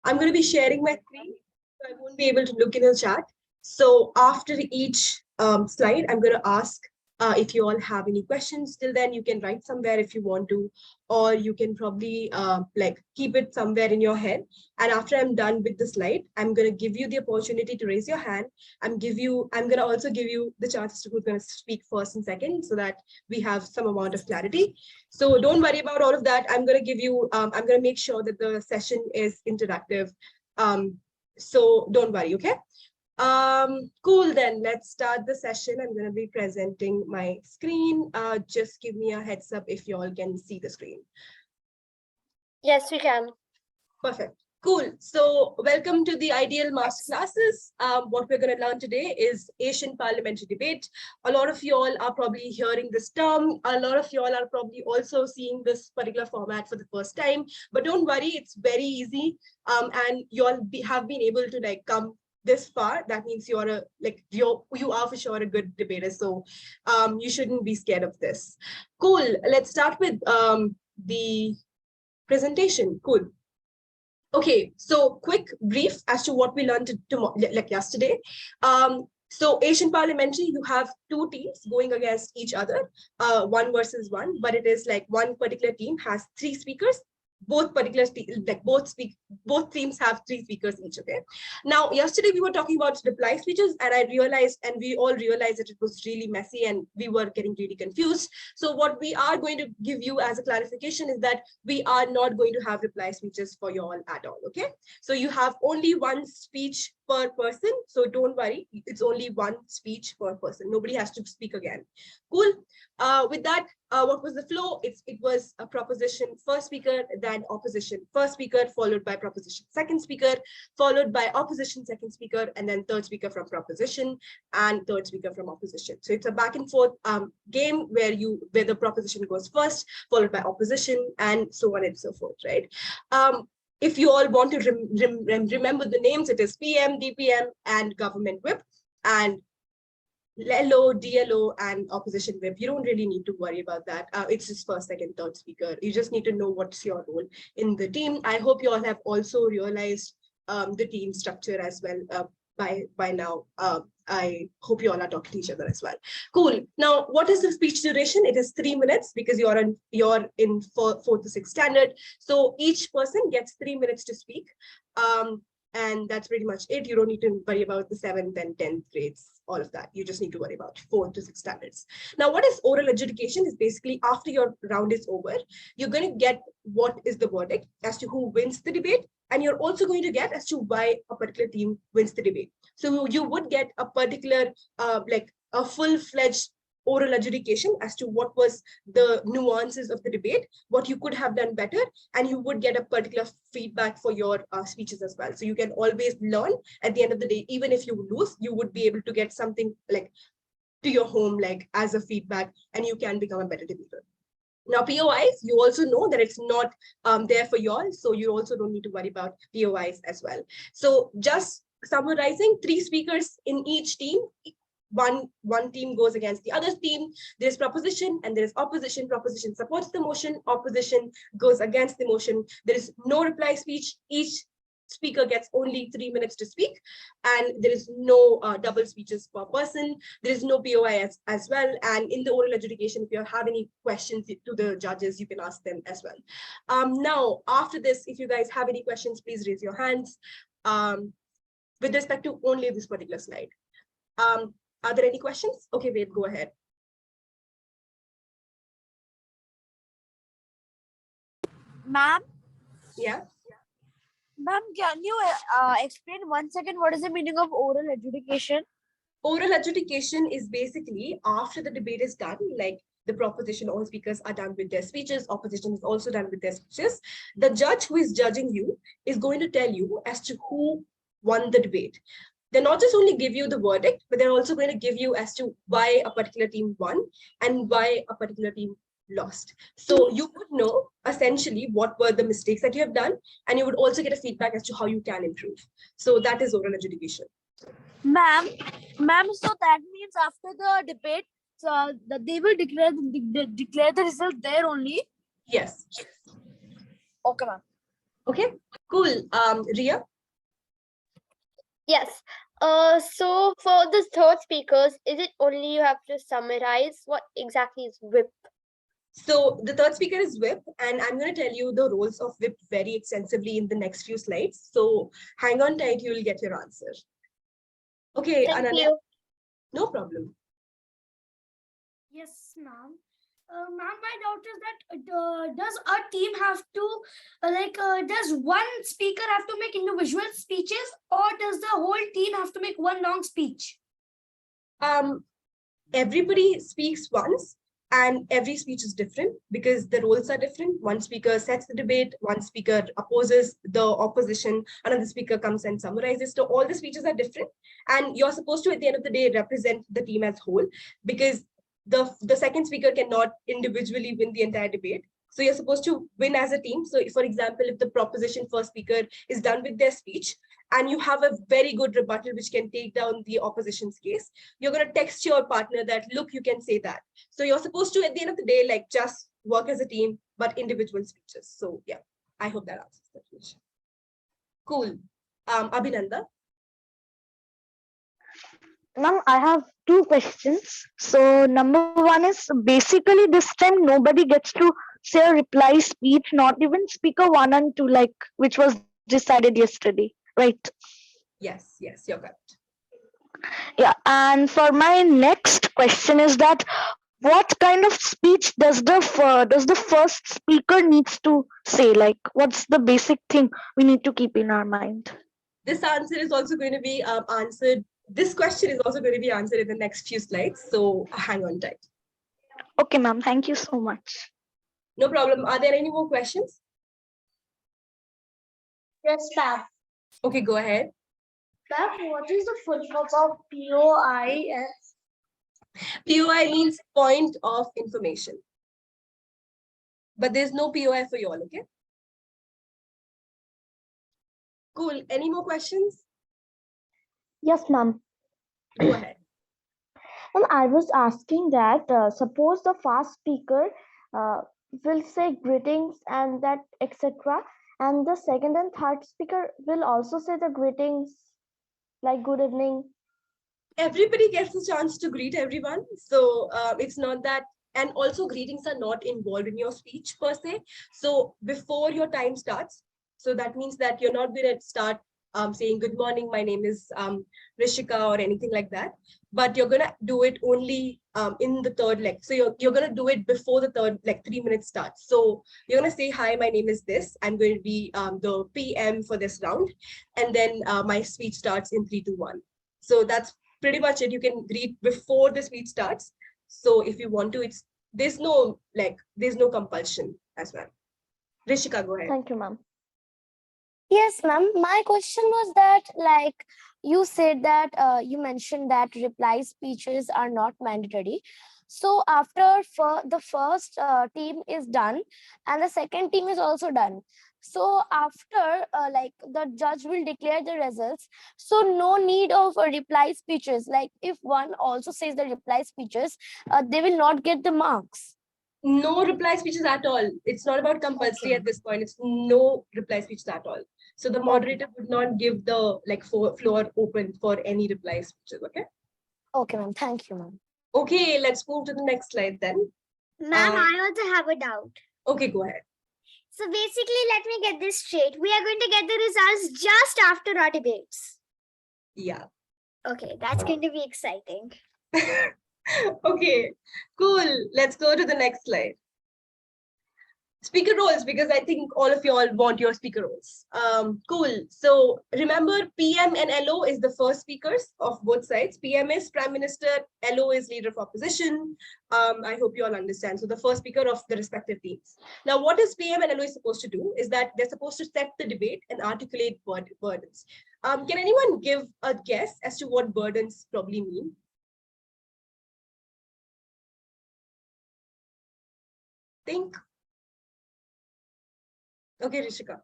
I'm going to be sharing my screen, so I won't be able to look in the chat. So after each slide, I'm going to ask if you all have any questions. Till then, you can write somewhere if you want to, or you can probably like keep it somewhere in your head. And after I'm done with the slide, I'm going to give you the opportunity to raise your hand. I'm going to also give you the chance to who's going to speak first and second, so that we have some amount of clarity. So don't worry about all of that. I'm going to give you, I'm going to make sure that the session is interactive. So don't worry, okay? Cool, then let's start the session. I'm going to be presenting my screen. Just give me a heads up if you all can see the screen. Yes, we can. Perfect. Cool. So welcome to the IDL Masterclasses. What we're going to learn today is Asian Parliamentary Debate. A lot of you all are probably hearing this term. A lot of you all are probably also seeing this particular format for the first time. But don't worry, it's very easy. And you all have been able to like come this far. That means you are you are for sure a good debater. So you shouldn't be scared of this. Cool. Let's start with the presentation. Cool. Okay, so quick brief as to what we learned like yesterday. So Asian Parliamentary, you have two teams going against each other, 1 versus 1, but it is like one particular team has 3 speakers. Both both teams have 3 speakers each. Okay. Now, yesterday we were talking about reply speeches, and I realized, and we all realized that it was really messy and we were getting really confused. So what we are going to give you as a clarification is that we are not going to have reply speeches for you all at all. Okay. So you have only 1 speech per person. So don't worry, it's only 1 speech per person. Nobody has to speak again. Cool. With that, what was the flow? It was a proposition first speaker, then opposition first speaker, followed by proposition second speaker, followed by opposition second speaker, and then third speaker from proposition and third speaker from opposition. So it's a back and forth game where the proposition goes first, followed by opposition, and so on and so forth, right? If you all want to remember the names, it is PM, DPM, and government whip, and LO, DLO, and opposition whip. You don't really need to worry about that. It's just first, second, third speaker. You just need to know what's your role in the team. I hope you all have also realized the team structure as well by now. I hope you all are talking to each other as well. Cool. Now, what is the speech duration? It is 3 minutes because you're in 4th to 6th standard. So each person gets 3 minutes to speak. And that's pretty much it. You don't need to worry about the 7th and 10th grades, all of that. You just need to worry about 4th to 6th standards. Now, what is oral adjudication is basically after your round is over, you're going to get what is the verdict as to who wins the debate. And you're also going to get as to why a particular team wins the debate. So you would get a particular, like a full-fledged oral adjudication as to what was the nuances of the debate, what you could have done better, and you would get a particular feedback for your speeches as well. So you can always learn at the end of the day. Even if you lose, you would be able to get something like to your home, like as a feedback, and you can become a better debater. Now, POIs, you also know that it's not there for you all, so you also don't need to worry about POIs as well. So just summarizing, 3 speakers in each team. One team goes against the other team. There's proposition and there's opposition. Proposition supports the motion. Opposition goes against the motion. There is no reply speech. Each speaker gets only 3 minutes to speak, and there is no double speeches per person. There is no POI as well. And in the oral adjudication, if you have any questions to the judges, you can ask them as well. Now, after this, if you guys have any questions, please raise your hands with respect to only this particular slide. Are there any questions? Okay, wait, go ahead. Ma'am? Yeah. Ma'am, can you explain once again what is the meaning of oral adjudication? Oral adjudication is basically after the debate is done, like the proposition, all speakers are done with their speeches, opposition is also done with their speeches. The judge who is judging you is going to tell you as to who won the debate. They're not just only give you the verdict, but they're also going to give you as to why a particular team won and why a particular team lost. So you would know essentially what were the mistakes that you have done, and you would also get a feedback as to how you can improve. So that is oral adjudication. Ma'am, so that means after the debate, so they will declare the result there only? Yes. Okay, ma'am. Okay, cool. Ria? Yes. So for the third speakers, is it only you have to summarize what exactly is whip? So the third speaker is Whip, and I'm going to tell you the roles of Whip very extensively in the next few slides. So hang on tight, you will get your answer. Okay, Thank Ananya, you. no problem. Yes, ma'am. Ma'am, my doubt is that does a team have to does one speaker have to make individual speeches, or does the whole team have to make one long speech? Everybody speaks once, and every speech is different because the roles are different. One speaker sets the debate, one speaker opposes the opposition, another speaker comes and summarizes. So all the speeches are different, and you're supposed to, at the end of the day, represent the team as whole, because the second speaker cannot individually win the entire debate. So you're supposed to win as a team. So for example, if the proposition first speaker is done with their speech and you have a very good rebuttal which can take down the opposition's case, you're going to text your partner that, look, you can say that. So you're supposed to, at the end of the day, like, just work as a team, but individual speeches. So yeah, I hope that answers the question. Cool. Abhinanda? Ma'am, I have two questions. So number one is basically this time nobody gets to say a reply speech, not even speaker one and two, like which was decided yesterday, right? Yes, you're correct. Yeah. And for my next question is that what kind of speech does the first speaker needs to say? Like, what's the basic thing we need to keep in our mind? This answer is also going to be answered. This question is also going to be answered in the next few slides. So hang on tight. Okay, ma'am. Thank you so much. No problem. Are there any more questions? Yes, ma'am. Okay, go ahead. Ma'am, what is the full form of POIS? POI means point of information. But there's no POI for you all, okay? Cool. Any more questions? Yes, ma'am. Go ahead. I was asking that suppose the fast speaker uh, will say greetings and that etc. And the second and third speaker will also say the greetings like good evening. Everybody gets a chance to greet everyone. So it's not that, and also greetings are not involved in your speech per se. So before your time starts, so that means that you're not going to start saying good morning, my name is Rishika or anything like that. But you're going to do it only in the third leg. So you're going to do it before the third, like 3 minutes starts. So you're going to say, hi, my name is this. I'm going to be the PM for this round. And then my speech starts in 3, 2, 1. So that's pretty much it. You can greet before the speech starts. So if you want to, there's no compulsion as well. Rishika, go ahead. Thank you, ma'am. Yes, ma'am. My question was that, like, you said that you mentioned that reply speeches are not mandatory. So after the first team is done and the second team is also done. So after, like, the judge will declare the results. So no need of reply speeches. Like, if one also says the reply speeches, they will not get the marks. No reply speeches at all. It's not about compulsory at this point. It's no reply speeches at all. So the moderator would not give the floor open for any reply speeches. Okay. Okay, ma'am. Thank you, ma'am. Okay, let's move to the next slide then. Ma'am, I also have a doubt. Okay, go ahead. So basically, let me get this straight. We are going to get the results just after our debates. Yeah. Okay, that's going to be exciting. Okay, cool. Let's go to the next slide. Speaker roles, because I think all of you all want your speaker roles. Cool. So remember, PM and LO is the first speakers of both sides. PM is Prime Minister, LO is Leader of Opposition. I hope you all understand. So the first speaker of the respective teams. Now, what is PM and LO is supposed to do is that they're supposed to set the debate and articulate burdens. Can anyone give a guess as to what burdens probably mean? Think. Okay, Rishika.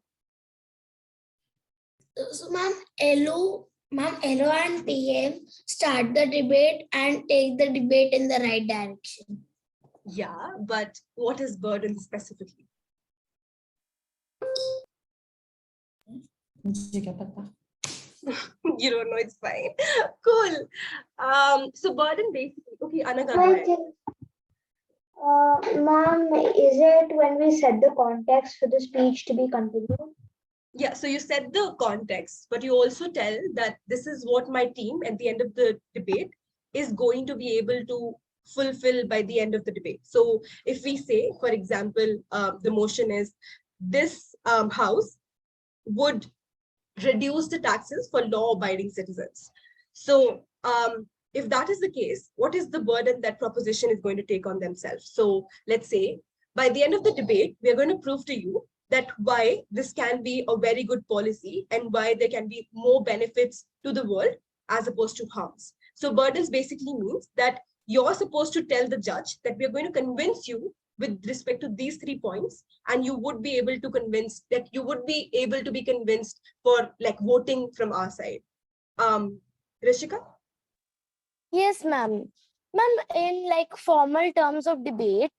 So, ma'am, LO and PM start the debate and take the debate in the right direction. Yeah, but what is burden specifically? मुझे क्या पता. You don't know, it's fine. Cool. So burden basically, okay, Anagha, go ahead. Ma'am, is it when we set the context for the speech to be continued? Yeah, so you set the context, but you also tell that this is what my team at the end of the debate is going to be able to fulfill by the end of the debate. So if we say, for example, the motion is this house would reduce the taxes for law-abiding citizens. So if that is the case, what is the burden that proposition is going to take on themselves? So let's say by the end of the debate, we are going to prove to you that why this can be a very good policy and why there can be more benefits to the world as opposed to harms. So burdens basically means that you're supposed to tell the judge that we are going to convince you with respect to these 3 points, and you would be able to convince that you would be able to be convinced for like voting from our side. Rishika? Yes, ma'am. Ma'am, in like formal terms of debate,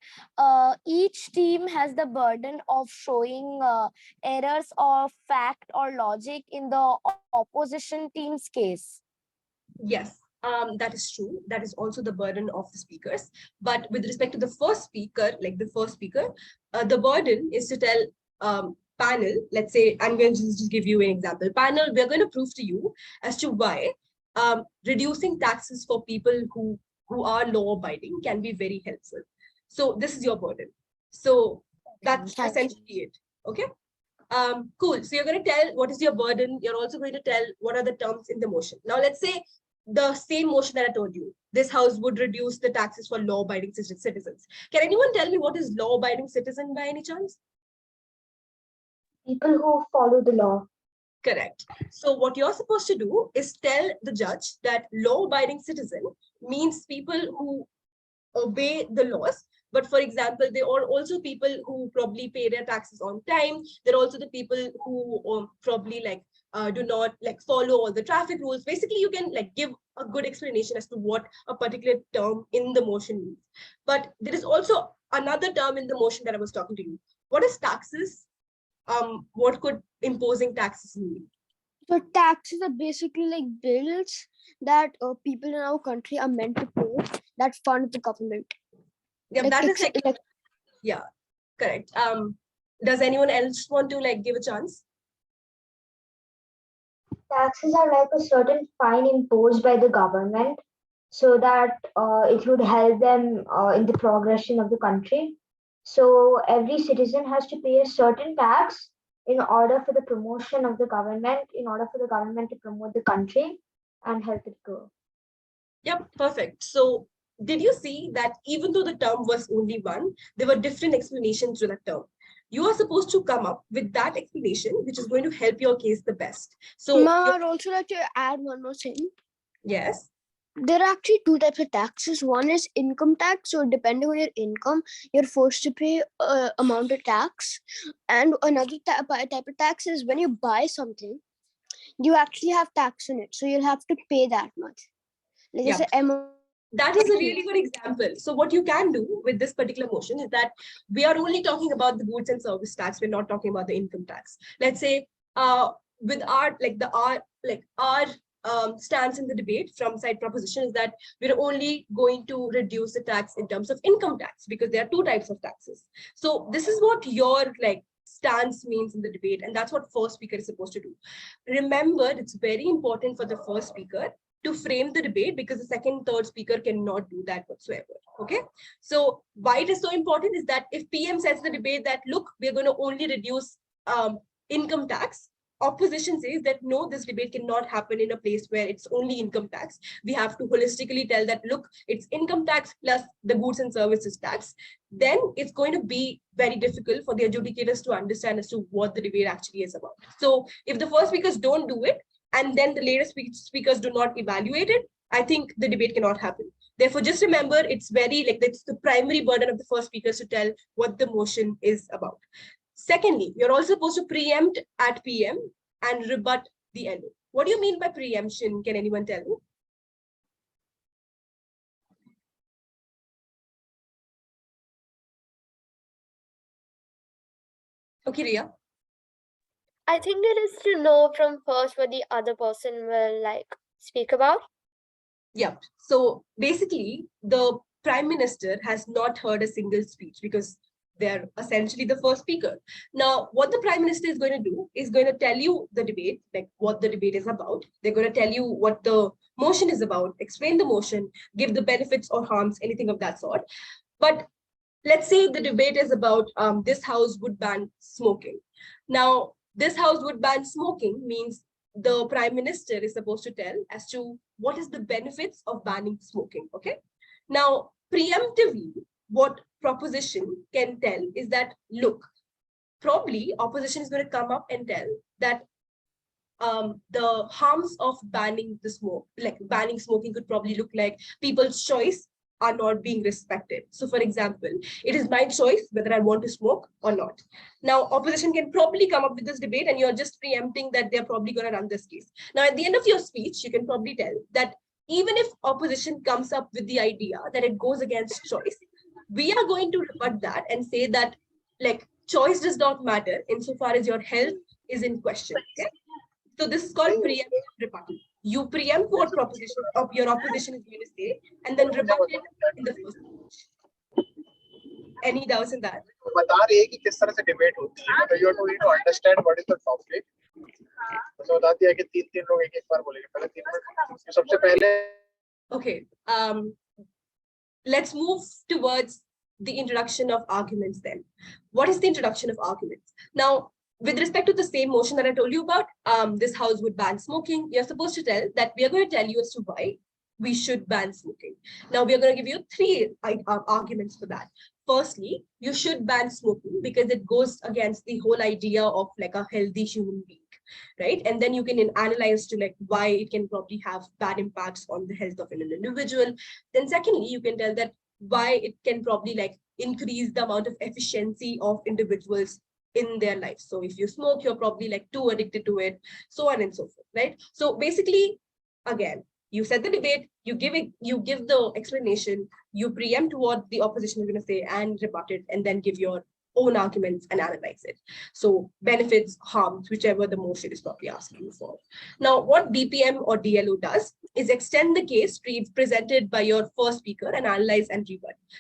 each team has the burden of showing errors of fact or logic in the opposition team's case. Yes, that is true. That is also the burden of the speakers. But with respect to the first speaker, the burden is to tell panel, let's say, I'm going to just give you an example. Panel, we're going to prove to you as to why reducing taxes for people who are law abiding can be very helpful. So this is your burden. So that's Thank you. essentially it. Okay. Cool. So you're going to tell what is your burden. You're also going to tell what are the terms in the motion. Now, let's say the same motion that I told you. This house would reduce the taxes for law-abiding citizens. Can anyone tell me what is law-abiding citizen by any chance? People who follow the law. Correct. So what you're supposed to do is tell the judge that law-abiding citizen means people who obey the laws. But for example, there are also people who probably pay their taxes on time. There are also the people who probably like do not like follow all the traffic rules. Basically, you can like give a good explanation as to what a particular term in the motion means. But there is also another term in the motion that I was talking to you. What is taxes? What could imposing taxes mean? So taxes are basically like bills that people in our country are meant to pay that fund the government. Yeah, Like that is ex- like, yeah, correct. Does anyone else want to like give a chance? Taxes are like a certain fine imposed by the government so that it would help them in the progression of the country. So every citizen has to pay a certain tax in order for the promotion of the government, in order for the government to promote the country and help it grow. Yep, perfect. So did you see that even though the term was only one, there were different explanations to that term? You are supposed to come up with that explanation, which is going to help your case the best. So, Ma, I'd also like to add one more thing. yes. There are actually two types of taxes. One is income tax. So depending on your income, you're forced to pay amount of tax. And another type of tax is when you buy something, you actually have tax in it. So you'll have to pay that much. Like Yeah. it's an amount. That is a really good example. So what you can do with this particular motion is that we are only talking about the goods and service tax. We're not talking about the income tax. Let's say with our stance in the debate from side proposition is that we're only going to reduce the tax in terms of income tax because there are two types of taxes. So this is what your like stance means in the debate, and that's what first speaker is supposed to do. Remember, it's very important for the first speaker to frame the debate because the second, third speaker cannot do that whatsoever. Okay. So why it is so important is that if PM says the debate that, look, we're going to only reduce income tax, opposition says that, no, this debate cannot happen in a place where it's only income tax. We have to holistically tell that, look, it's income tax plus the goods and services tax. Then it's going to be very difficult for the adjudicators to understand as to what the debate actually is about. So if the first speakers don't do it, and then the later speakers do not evaluate it, I think the debate cannot happen. Therefore, just remember, it's very like that's the primary burden of the first speakers to tell what the motion is about. Secondly, you're also supposed to preempt at PM and rebut the NO. What do you mean by preemption? Can anyone tell me? Okay, Ria. I think it is to know from first what the other person will like speak about. Yeah. So basically, the prime minister has not heard a single speech because they're essentially the first speaker. Now, what the prime minister is going to do is going to tell you the debate, like what the debate is about. They're going to tell you what the motion is about, explain the motion, give the benefits or harms, anything of that sort. But let's say the debate is about this house would ban smoking. Now, this house would ban smoking means the prime minister is supposed to tell as to what is the benefits of banning smoking. Okay. Now, preemptively, what proposition can tell is that, look, probably opposition is going to come up and tell that the harms of banning the smoke, like banning smoking could probably look like people's choice are not being respected. So for example, it is my choice whether I want to smoke or not. Now, opposition can probably come up with this debate and you're just preempting that they're probably going to run this case. Now, at the end of your speech, you can probably tell that even if opposition comes up with the idea that it goes against choice, we are going to rebut that and say that like choice does not matter insofar as your health is in question. Okay? So this is called preemptive rebuttal. You preempt what proposition of your opposition is going to say, and then rebut it in the first speech. Any doubts in that? बता रही है कि किस तरह से debate होती है, तो you need to understand what is the topic. तो बताती है कि तीन लोग एक बार बोलेंगे, पहले 3 मिनट सबसे पहले. Okay. Let's move towards the introduction of arguments then. What is the introduction of arguments? Now, with respect to the same motion that I told you about, this house would ban smoking, you're supposed to tell that we are going to tell you as to why we should ban smoking. Now, we are going to give you 3 arguments for that. Firstly, you should ban smoking because it goes against the whole idea of like a healthy human being, right? And then you can analyze to like why it can probably have bad impacts on the health of an individual. Then secondly, you can tell that why it can probably like increase the amount of efficiency of individuals in their life. So if you smoke, you're probably like too addicted to it, so on and so forth, right? So basically, again, you set the debate, you give the explanation, you preempt what the opposition is going to say and rebut it, and then give your own arguments and analyze it. So benefits, harms, whichever the motion is probably asking for. Now, what DPM or DLO does is extend the case presented by your first speaker and analyze and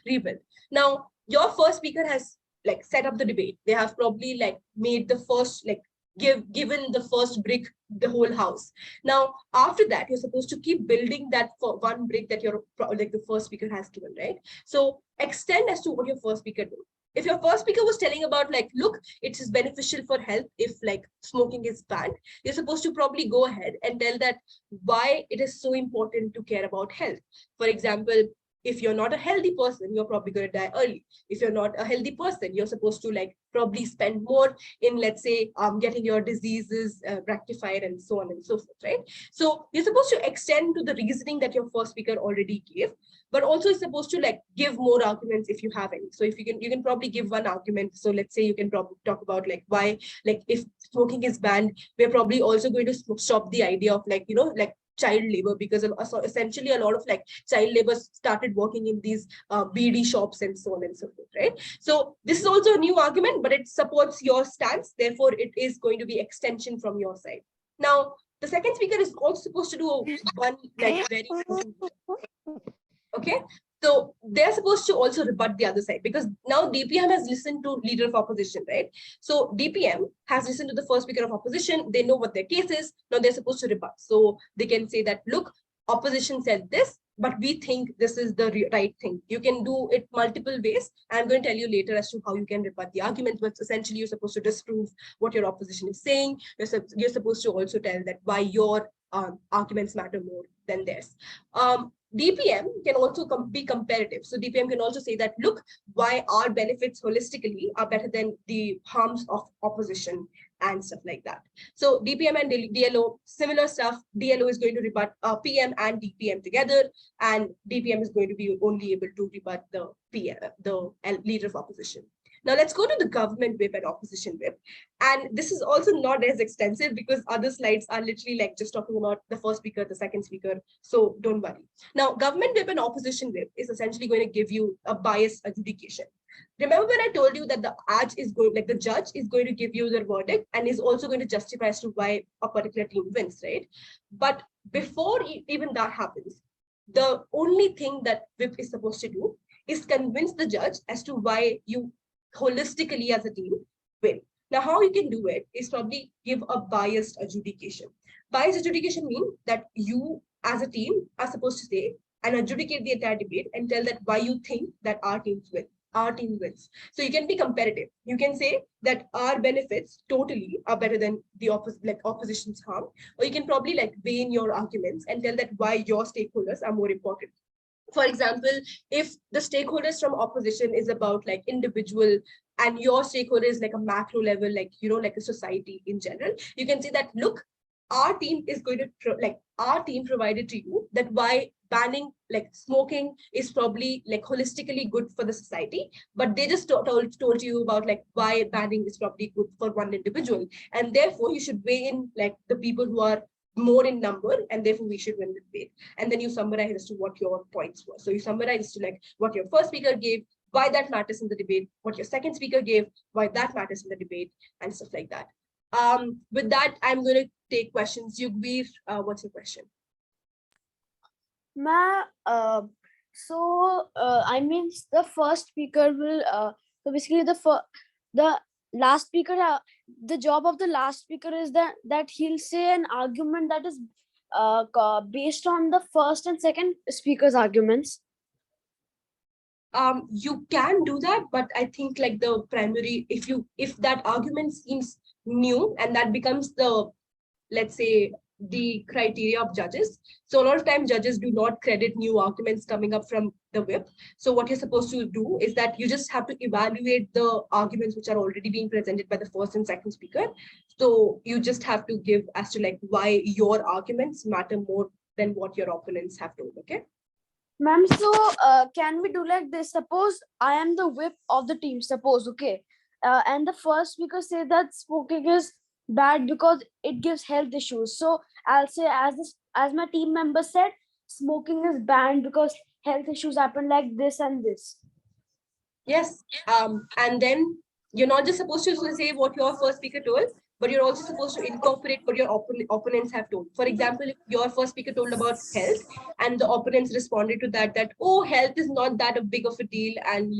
rebuild. Now, your first speaker has like set up the debate. They have probably like made the first like given the first brick the whole house. Now after that you're supposed to keep building that for one brick that your like the first speaker has given, right? So extend as to what your first speaker did. If your first speaker was telling about like, look, it is beneficial for health if like smoking is banned, you're supposed to probably go ahead and tell that why it is so important to care about health. For example, if you're not a healthy person, you're probably going to die early. If you're not a healthy person, you're supposed to like probably spend more in, let's say, getting your diseases rectified and so on and so forth, right? So you're supposed to extend to the reasoning that your first speaker already gave, but also is supposed to like give more arguments if you have any. So if you can probably give one argument. So let's say you can probably talk about like why, like if smoking is banned, we're probably also going to stop the idea of like, you know, like child labor, because essentially a lot of like child labor started working in these BD shops and so on and so forth, right? So this is also a new argument, but it supports your stance. Therefore, it is going to be extension from your side. Now, the second speaker is also supposed to do one like very important. Okay, so they're supposed to also rebut the other side, because now DPM has listened to leader of opposition, right? So DPM has listened to the first speaker of opposition. They know what their case is. Now they're supposed to rebut. So they can say that, look, opposition said this, but we think this is the right thing. You can do it multiple ways. I'm going to tell you later as to how you can rebut the argument, but essentially you're supposed to disprove what your opposition is saying. You're supposed to also tell that why your arguments matter more than theirs. DPM can also be comparative. So DPM can also say that, look, why our benefits holistically are better than the harms of opposition and stuff like that. So DPM and DLO, similar stuff. DLO is going to rebut PM and DPM together, and DPM is going to be only able to rebut the PM, the leader of opposition. Now let's go to the government whip and opposition whip. And this is also not as extensive because other slides are literally like just talking about the first speaker, the second speaker. So don't worry. Now, government whip and opposition whip is essentially going to give you a biased adjudication. remember when I told you that the judge is going to give you the verdict and is also going to justify as to why a particular team wins, right? But before even that happens, the only thing that whip is supposed to do is convince the judge as to why you holistically as a team win. Now, how you can do it is probably give a biased adjudication. Biased adjudication means that you as a team are supposed to say and adjudicate the entire debate and tell that why you think that our teams win. Our team wins. So you can be competitive. You can say that our benefits totally are better than the opposition's harm, or you can probably weigh in your arguments and tell that why your stakeholders are more important. For example, if the stakeholders from opposition is about individual and your stakeholder is a macro level, like a society in general, you can say that, look, our team is going to our team provided to you that why banning smoking is probably holistically good for the society, but they just told you about why banning is probably good for one individual, and therefore you should weigh in the people who are more in number, and therefore we should win the debate. And then you summarize as to what your points were. So you summarize to what your first speaker gave, why that matters in the debate, what your second speaker gave, why that matters in the debate, and stuff like that. With that, I'm going to take questions. Yugbir, what's your question? I mean, the first speaker will so basically the last speaker, the job of the last speaker is that he'll say an argument that is based on the first and second speaker's arguments. You can do that, but I think the primary, if that argument seems new and that becomes the, let's say, the criteria of judges. So a lot of times judges do not credit new arguments coming up from the whip. So what you're supposed to do is that you just have to evaluate the arguments which are already being presented by the first and second speaker. So you just have to give as to why your arguments matter more than what your opponents have told, okay? Ma'am, so can we do like this? Suppose I am the whip of the team, suppose, okay? And the first speaker says that smoking is bad because it gives health issues. So I'll say, as my team member said, smoking is banned because health issues happen like this and this. Yes. And then you're not just supposed to say what your first speaker told, but you're also supposed to incorporate what your opponents have told. For example, if your first speaker told about health and the opponents responded to that, oh, health is not that a big of a deal, and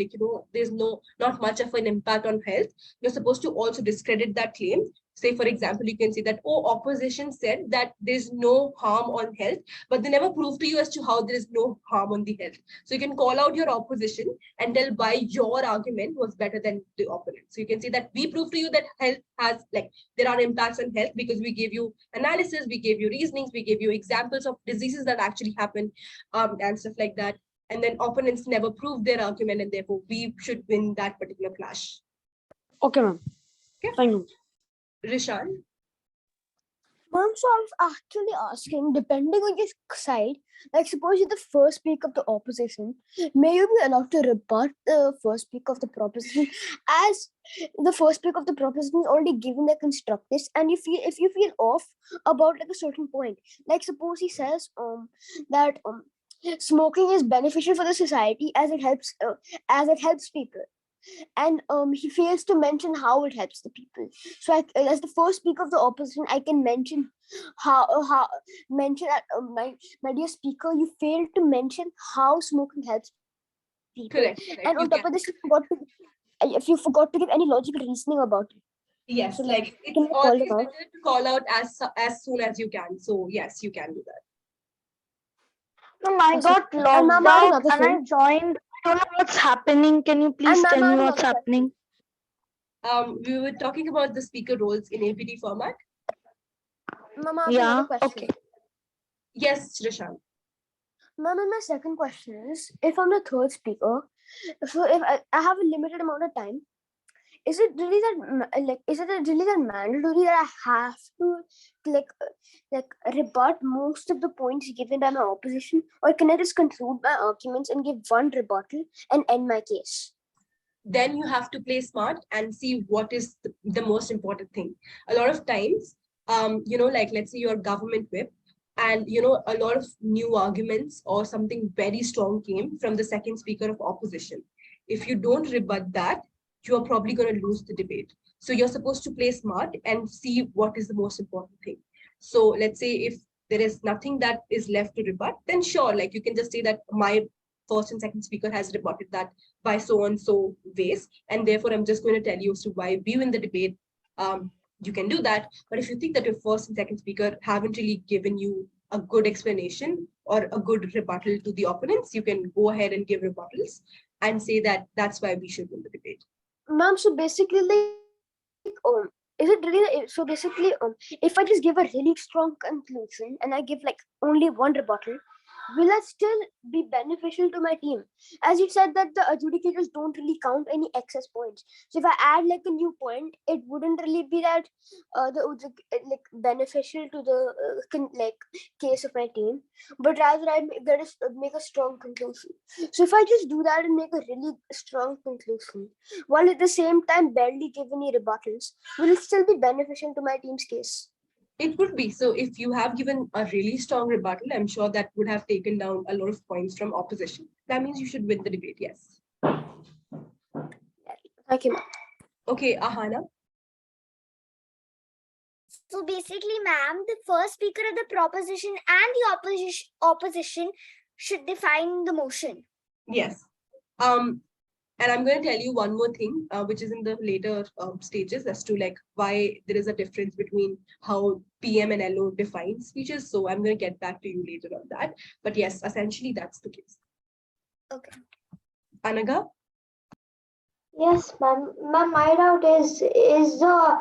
there's not much of an impact on health, you're supposed to also discredit that claim. Say, for example, you can say that, oh, opposition said that there's no harm on health, but they never proved to you as to how there is no harm on the health. So you can call out your opposition and tell why your argument was better than the opponent. So you can say that we prove to you that health has, there are impacts on health because we gave you analysis, we gave you reasonings, we gave you examples of diseases that actually happen, and stuff like that. And then opponents never proved their argument, and therefore we should win that particular clash. Okay, ma'am. Okay. Thank you. Rishan? Ma'am, so I was actually asking, depending on your side, like suppose you're the first speaker of the opposition, may you be allowed to rebut the first speaker of the proposition, as the first speaker of the proposition is already given the constructives, and if you feel off about a certain point, like suppose he says that smoking is beneficial for the society as it helps people, and he fails to mention how it helps the people. So as the first speaker of the opposition, I can mention how mention that my dear speaker, you failed to mention how smoking helps people. Correct. And on top of this, you forgot to give any logical reasoning about it. Yes, So, it's always better to call out as soon as you can. So yes, you can do that. I got logged out and I joined. I don't know what's happening. Can you please tell me what's happening? We were talking about the speaker roles in APD format. Mama, yeah, okay. Yes, Rishan. Ma'am, my second question is, if I'm the third speaker, so if I have a limited amount of time, is it really that mandatory that I have to rebut most of the points given by my opposition, or can I just conclude my arguments and give one rebuttal and end my case? Then you have to play smart and see what is the most important thing. A lot of times, let's say you're government whip, and a lot of new arguments or something very strong came from the second speaker of opposition. If you don't rebut that, you are probably going to lose the debate. So you're supposed to play smart and see what is the most important thing. So let's say if there is nothing that is left to rebut, then sure, like you can just say that my first and second speaker has rebutted that by so and so ways, and therefore I'm just going to tell you as to why we win the debate. You can do that. But if you think that your first and second speaker haven't really given you a good explanation or a good rebuttal to the opponents, you can go ahead and give rebuttals and say that that's why we should win the debate. Ma'am, so basically, is it really so? Basically, if I just give a really strong conclusion and I give like only one rebuttal, will that still be beneficial to my team? As you said that the adjudicators don't really count any excess points. So if I add like a new point, it wouldn't really be that like beneficial to the like case of my team. But rather I make a strong conclusion. So if I just do that and make a really strong conclusion, while at the same time barely give any rebuttals, will it still be beneficial to my team's case? It would be. So if you have given a really strong rebuttal, I'm sure that would have taken down a lot of points from opposition. That means you should win the debate, yes. Thank you, ma'am. Okay, Ahana. So basically, ma'am, the first speaker of the proposition and the opposition should define the motion. Yes. And I'm going to tell you one more thing, which is in the later stages as to like why there is a difference between how PM and LO define speeches. So I'm going to get back to you later on that. But yes, essentially that's the case. Okay. Anaga? Yes, ma'am. Ma'am, my doubt is the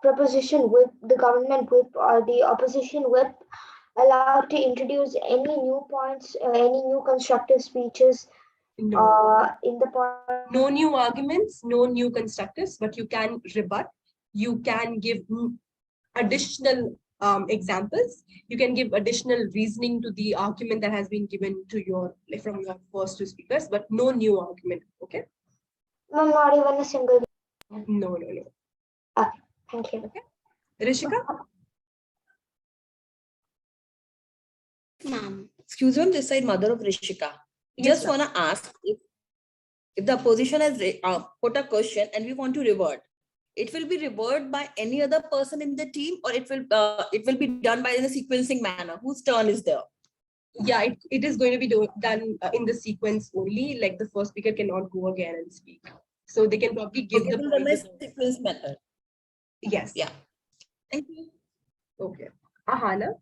proposition whip, the government whip, or the opposition whip allowed to introduce any new points, any new constructive speeches No. in the point? No new arguments, no new constructives, but you can rebut. You can give additional examples. You can give additional reasoning to the argument that has been given to your from your first two speakers, but no new argument. Okay? Ma'am, not even a single. No. Okay, thank you. Okay. Rishika? Ma'am, excuse me, on this side, mother of Rishika. Yes, Just want to ask if the opposition has put a question and we want to revert, it will be reversed by any other person in the team, or it will be done by in a sequencing manner. Whose turn is there? Yeah, it is going to be done in the sequence only. Like the first speaker cannot go again and speak. So they can probably give the Done by sequence method. Yes. Yeah. Thank you. Okay. Ahana?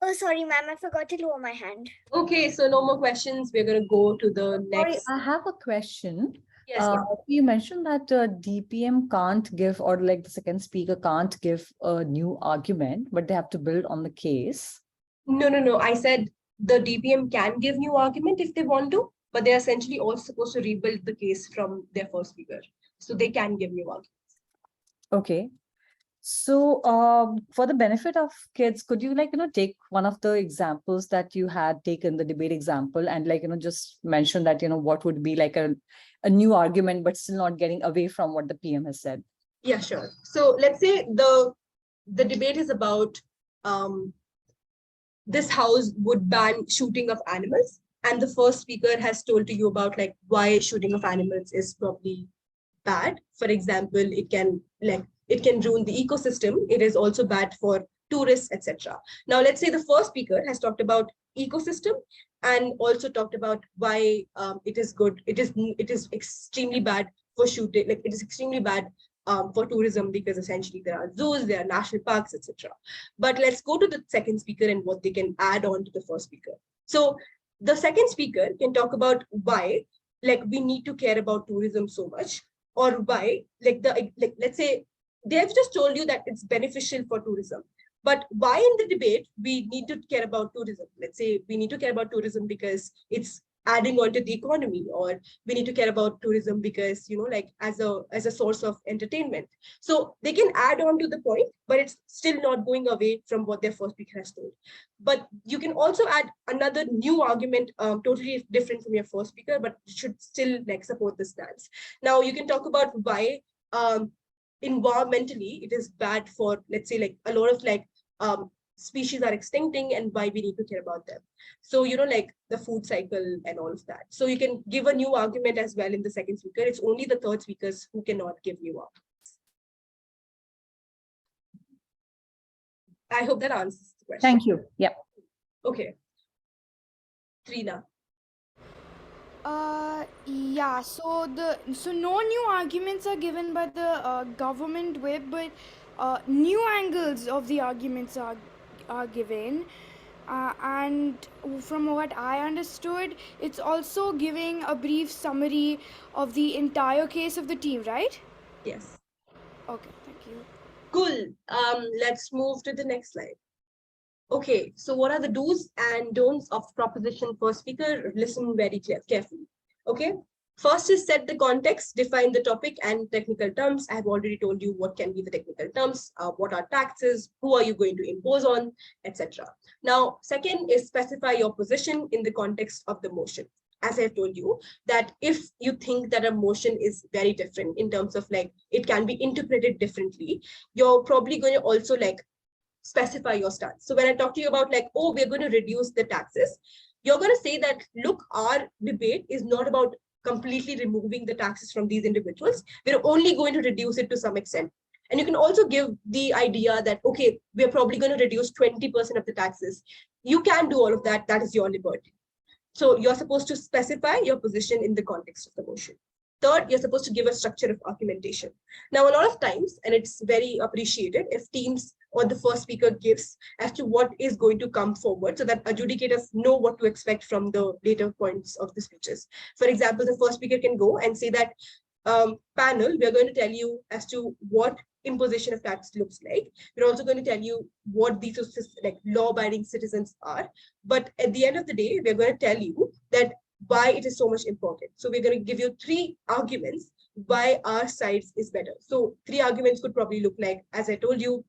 Oh, sorry, ma'am, I forgot to lower my hand. Okay, so no more questions. We're going to go to the Sorry, next. I have a question. Yes, you mentioned that DPM can't give, or like the second speaker can't give a new argument, but they have to build on the case. No. I said the DPM can give new argument if they want to, but they're essentially also supposed to rebuild the case from their first speaker. So they can give new arguments. Okay. So for the benefit of kids, could you take one of the examples that you had taken, the debate example, and just mention that, what would be like a new argument, but still not getting away from what the PM has said? Yeah, sure. So let's say the debate is about this house would ban shooting of animals. And the first speaker has told to you about like why shooting of animals is probably bad. For example, it can ruin the ecosystem. It is also bad for tourists, etc. Now, let's say the first speaker has talked about ecosystem and also talked about why it is good. It is extremely bad for shooting. Like it is extremely bad for tourism because essentially there are zoos, there are national parks, etc. But let's go to the second speaker and what they can add on to the first speaker. So the second speaker can talk about why like we need to care about tourism so much, or why let's say they have just told you that it's beneficial for tourism, but why in the debate we need to care about tourism. Let's say we need to care about tourism because it's adding on to the economy, or we need to care about tourism because like as a source of entertainment. So they can add on to the point, but it's still not going away from what their first speaker has told. But you can also add another new argument, totally different from your first speaker, but should still like support the stance. Now you can talk about why environmentally it is bad for, let's say, like a lot of species are extincting and why we need to care about them. So, like the food cycle and all of that. So you can give a new argument as well in the second speaker. It's only the third speakers who cannot give new arguments. I hope that answers the question. Thank you. Yeah. Okay. Trina. Yeah, so no new arguments are given by the government whip, but new angles of the arguments are given. And from what I understood, it's also giving a brief summary of the entire case of the team, right? Yes. Okay, thank you. Cool. Let's move to the next slide. Okay, so what are the do's and don'ts of proposition for speaker? Listen very carefully. Okay, first is set the context, define the topic and technical terms. I have already told you what can be the technical terms, what are taxes, who are you going to impose on, etc. Now, second is specify your position in the context of the motion. As I've told you, that if you think that a motion is very different in terms of like, it can be interpreted differently, you're probably going to also like specify your stance. So when I talk to you about like, oh, we're going to reduce the taxes, you're going to say that, look, our debate is not about completely removing the taxes from these individuals. We're only going to reduce it to some extent. And you can also give the idea that, okay, we're probably going to reduce 20% of the taxes. You can do all of that. That is your liberty. So you're supposed to specify your position in the context of the motion. Third, you're supposed to give a structure of argumentation. Now, a lot of times, and it's very appreciated if teams or the first speaker gives as to what is going to come forward so that adjudicators know what to expect from the later points of the speeches. For example, the first speaker can go and say that, panel, we're going to tell you as to what imposition of tax looks like. We're also going to tell you what these like law-abiding citizens are. But at the end of the day, we're going to tell you that why it is so much important. So we're going to give you 3 arguments why our side is better. So 3 arguments could probably look like, as I told you,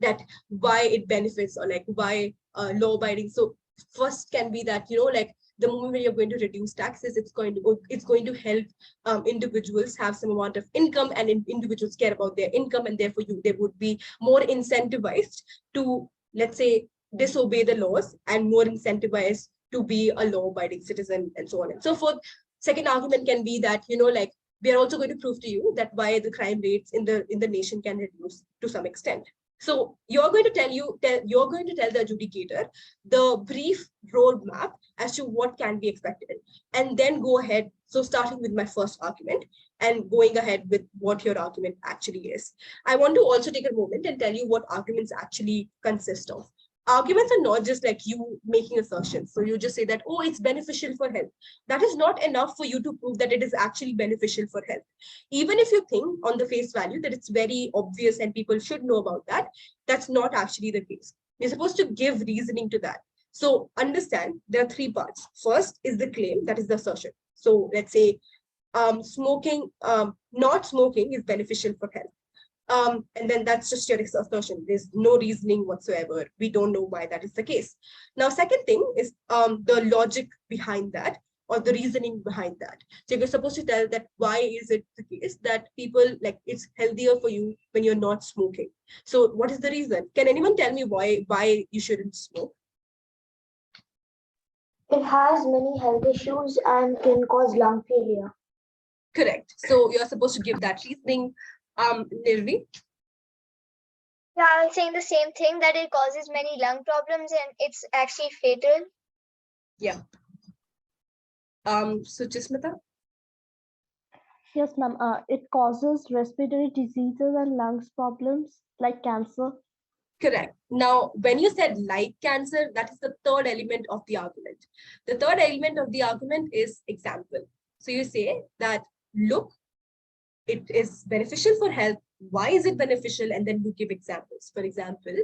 that why it benefits or like why law-abiding. So first can be that, like the moment when you're going to reduce taxes, it's going to help individuals have some amount of income, and individuals care about their income, and therefore they would be more incentivized to, let's say, disobey the laws and more incentivized to be a law-abiding citizen and so on and so forth. Second argument can be that, like we are also going to prove to you that why the crime rates in the nation can reduce to some extent. So you're going to tell the adjudicator the brief roadmap as to what can be expected, and then go ahead. So starting with my first argument and going ahead with what your argument actually is. I want to also take a moment and tell you what arguments actually consist of. Arguments are not just like you making assertions. So you just say that, oh, it's beneficial for health. That is not enough for you to prove that it is actually beneficial for health. Even if you think on the face value that it's very obvious and people should know about that, that's not actually the case. You're supposed to give reasoning to that. So understand there are 3 parts. First is the claim, that is the assertion. So let's say not smoking is beneficial for health. And then that's just your assertion. There's no reasoning whatsoever. We don't know why that is the case. Now, second thing is the logic behind that, or the reasoning behind that. So you're supposed to tell that why is it the case that people like it's healthier for you when you're not smoking. So what is the reason? Can anyone tell me why you shouldn't smoke? It has many health issues and can cause lung failure. Correct. So you're supposed to give that reasoning. Nirvi? Yeah, I'm saying the same thing, that it causes many lung problems and it's actually fatal. Yeah. Suchismita? Yes, ma'am. It causes respiratory diseases and lungs problems like cancer. Correct. Now, when you said like cancer, that is the third element of the argument. The third element of the argument is example. So you say that, look, it is beneficial for health. Why is it beneficial? And then you give examples. For example,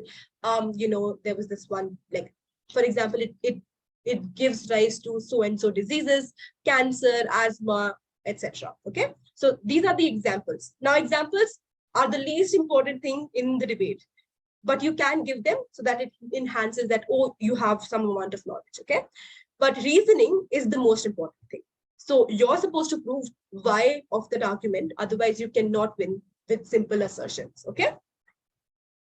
there was this one, like, for example, it gives rise to so-and-so diseases, cancer, asthma, etc. Okay. So these are the examples. Now, examples are the least important thing in the debate, but you can give them so that it enhances that, oh, you have some amount of knowledge. Okay. But reasoning is the most important thing. So you're supposed to prove why of that argument. Otherwise, you cannot win with simple assertions. Okay.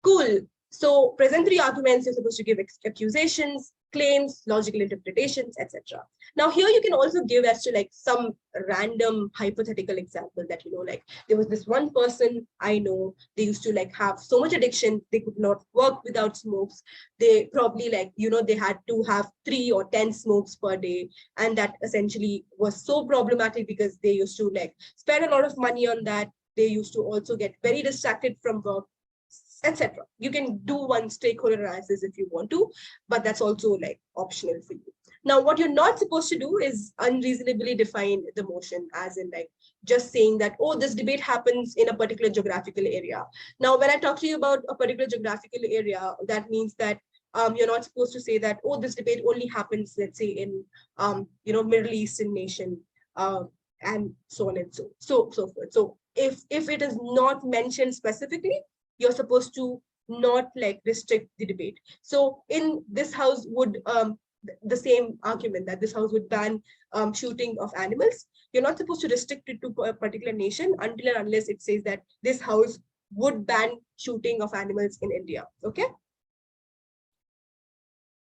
Cool. So present three arguments, you're supposed to give accusations, claims, logical interpretations, etc. Now here you can also give as to like some random hypothetical example that, like there was this one person I know, they used to like have so much addiction, they could not work without smokes. They probably like, they had to have 3 or 10 smokes per day. And that essentially was so problematic because they used to like spend a lot of money on that. They used to also get very distracted from work, etc. You can do one stakeholder analysis if you want to, but that's also like optional for you. Now, what you're not supposed to do is unreasonably define the motion, as in like just saying that, oh, this debate happens in a particular geographical area. Now, when I talk to you about a particular geographical area, that means that you're not supposed to say that, oh, this debate only happens, let's say, in Middle Eastern nation, and so on and so forth. So if it is not mentioned specifically, you're supposed to not like restrict the debate. So in this house would the same argument that this house would ban shooting of animals, you're not supposed to restrict it to a particular nation until and unless it says that this house would ban shooting of animals in India. Okay,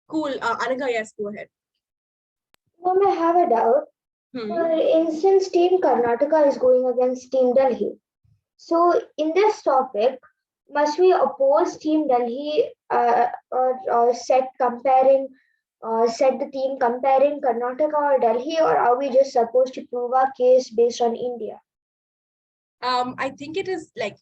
cool. Anaga, yes, go ahead. Mom, I have a doubt. For instance, Team Karnataka is going against Team Delhi. So in this topic, must we oppose Team Delhi or set the team comparing Karnataka or Delhi, or are we just supposed to prove our case based on India? I think it is like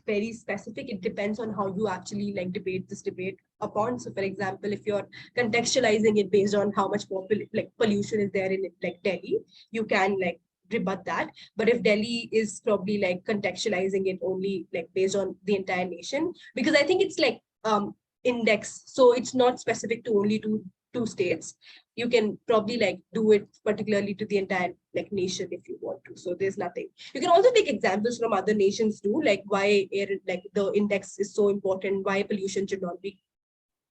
very specific. It depends on how you actually like debate this debate upon. So for example, if you're contextualizing it based on how much pollution is there in like Delhi, you can like rebut that. But if Delhi is probably like contextualizing it only like based on the entire nation, because I think it's like index, so it's not specific to only two states. You can probably like do it particularly to the entire like nation if you want to. So there's nothing. You can also take examples from other nations too, like why air, like the index is so important, why pollution should not be.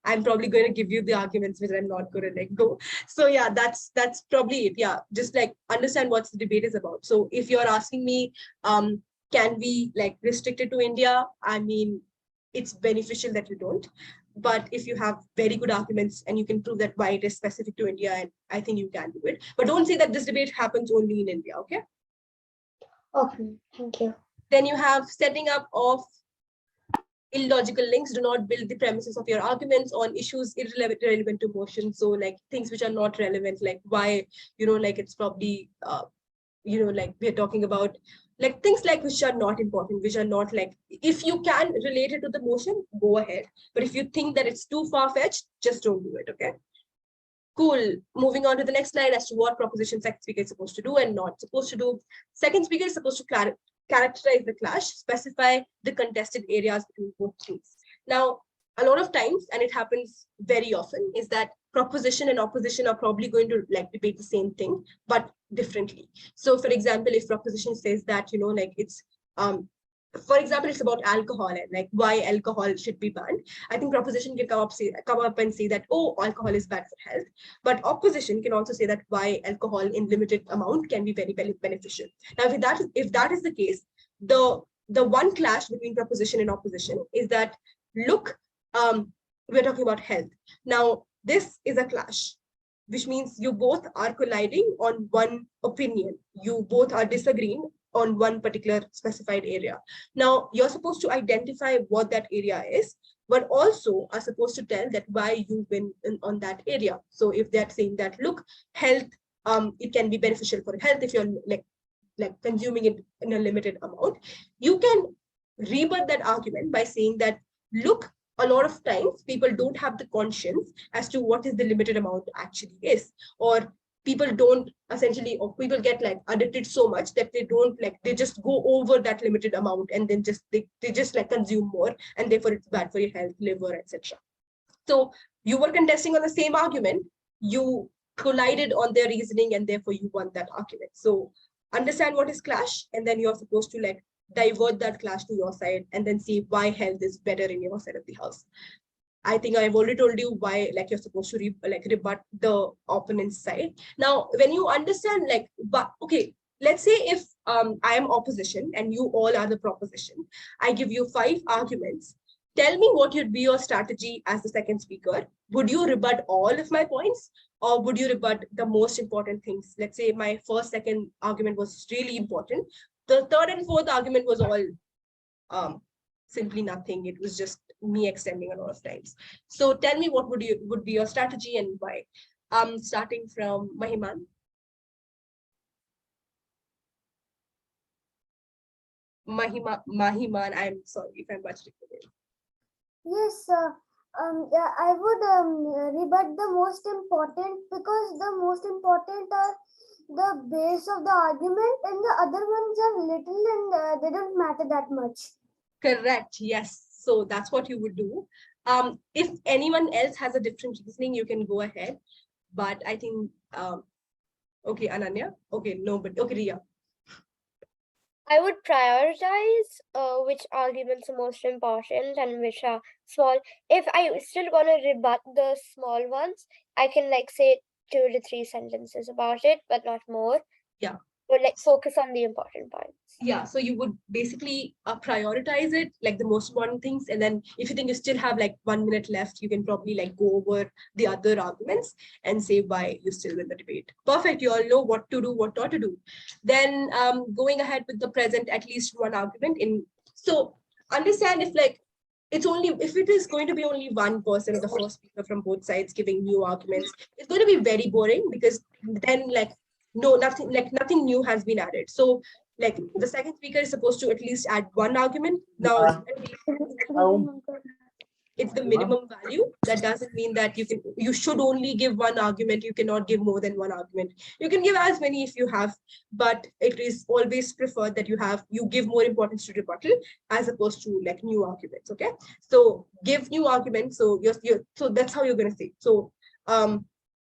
I'm probably going to give you the arguments which I'm not going to like go. So yeah, that's probably it. Yeah, just like understand what the debate is about. So if you're asking me, can we like restrict it to India? I mean, it's beneficial that you don't. But if you have very good arguments and you can prove that why it is specific to India, and I think you can do it. But don't say that this debate happens only in India, okay? Okay, thank you. Then you have setting up of illogical links. Do not build the premises of your arguments on issues irrelevant to motion. So like things which are not relevant, like why, like it's probably, like we're talking about like things like which are not important, which are not like, if you can relate it to the motion, go ahead. But if you think that it's too far-fetched, just don't do it, okay? Cool. Moving on to the next slide as to what proposition second speaker is supposed to do and not supposed to do. Second speaker is supposed to characterize the clash, specify the contested areas between both teams. Now, a lot of times, and it happens very often, is that proposition and opposition are probably going to like debate the same thing, but differently. So for example, if proposition says that, like it's, for example, it's about alcohol and like why alcohol should be banned. I think proposition can come up and say that, oh, alcohol is bad for health. But opposition can also say that why alcohol in limited amount can be very beneficial. Now, if that is the case, the one clash between proposition and opposition is that, look, we're talking about health. Now, this is a clash, which means you both are colliding on one opinion. You both are disagreeing on one particular specified area. Now, you're supposed to identify what that area is, but also are supposed to tell that why you win on that area. So if they're saying that, look, health, it can be beneficial for health if you're like consuming it in a limited amount, you can rebut that argument by saying that, look, a lot of times people don't have the conscience as to what is the limited amount actually is, or people don't essentially, or people get like addicted so much that they don't like, they just go over that limited amount and then just they just like consume more, and therefore it's bad for your health, liver, etc. So you were contesting on the same argument, you collided on their reasoning, and therefore you won that argument. So understand what is clash, and then you're supposed to like divert that clash to your side and then see why health is better in your side of the house. I think I've already told you why like you're supposed to rebut the opponent's side. Now, when you understand like, but okay, let's say if I am opposition and you all are the proposition, I give you 5 arguments. Tell me what would be your strategy as the second speaker. Would you rebut all of my points, or would you rebut the most important things? Let's say my first, second argument was really important. The third and fourth argument was all simply nothing. It was just me extending a lot of times. So tell me what would be your strategy and why. Starting from Mahiman. Mahiman, I'm sorry if I'm butchering the name. Yes, yeah, I would rebut the most important, because the most important are the base of the argument, and the other ones are little, and they don't matter that much. Correct. Yes. So that's what you would do. If anyone else has a different reasoning, you can go ahead. But I think, okay, Ananya. Okay, no, but okay, Ria. I would prioritize which arguments are most important and which are small. If I still want to rebut the small ones, I can like say 2 to 3 sentences about it, but not more. Yeah. But like focus on the important points. Yeah, so you would basically prioritize it, like the most important things, and then if you think you still have like 1 minute left, you can probably like go over the other arguments and say why you still win the debate. Perfect. You all know what to do, what not to do. Then going ahead with the present at least one argument in. So understand, if like it's only, if it is going to be only one person or the first speaker from both sides giving new arguments, it's going to be very boring, because then like nothing new has been added. So like the second speaker is supposed to at least add one argument. Now it's the minimum value. That doesn't mean that you should only give one argument. You cannot give more than one argument. You can give as many if you have, but it is always preferred that you give more importance to rebuttal as opposed to like new arguments. Okay, so give new arguments. So so that's how you're going to say. So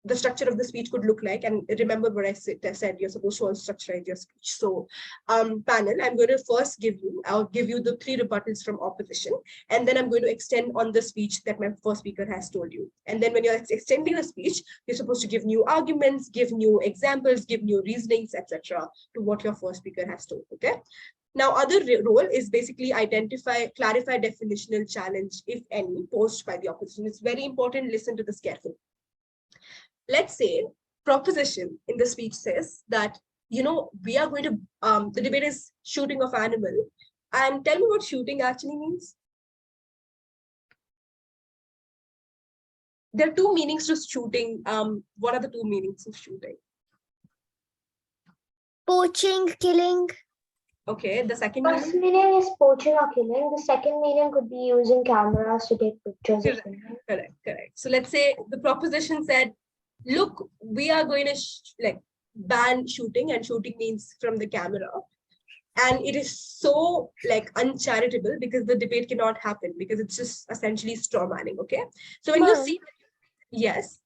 the structure of the speech could look like, and remember what I said, you're supposed to also structure your speech. So panel, I'm going to first I'll give you the 3 rebuttals from opposition, and then I'm going to extend on the speech that my first speaker has told you. And then when you're extending the speech, you're supposed to give new arguments, give new examples, give new reasonings, etc. to what your first speaker has told. Okay. Now, other role is basically clarify definitional challenge, if any, posed by the opposition. It's very important. Listen to this carefully. Let's say proposition in the speech says that, we are going to, the debate is shooting of animal. And tell me what shooting actually means. There are 2 meanings to shooting. What are the 2 meanings of shooting? Poaching, killing. Okay, the second First meaning is poaching or killing. The second meaning could be using cameras to take pictures. Correct. So let's say the proposition said, look, we are going to ban shooting, and shooting means from the camera. And it is so like uncharitable, because the debate cannot happen, because it's just essentially straw manning. Okay. So when you see, yes.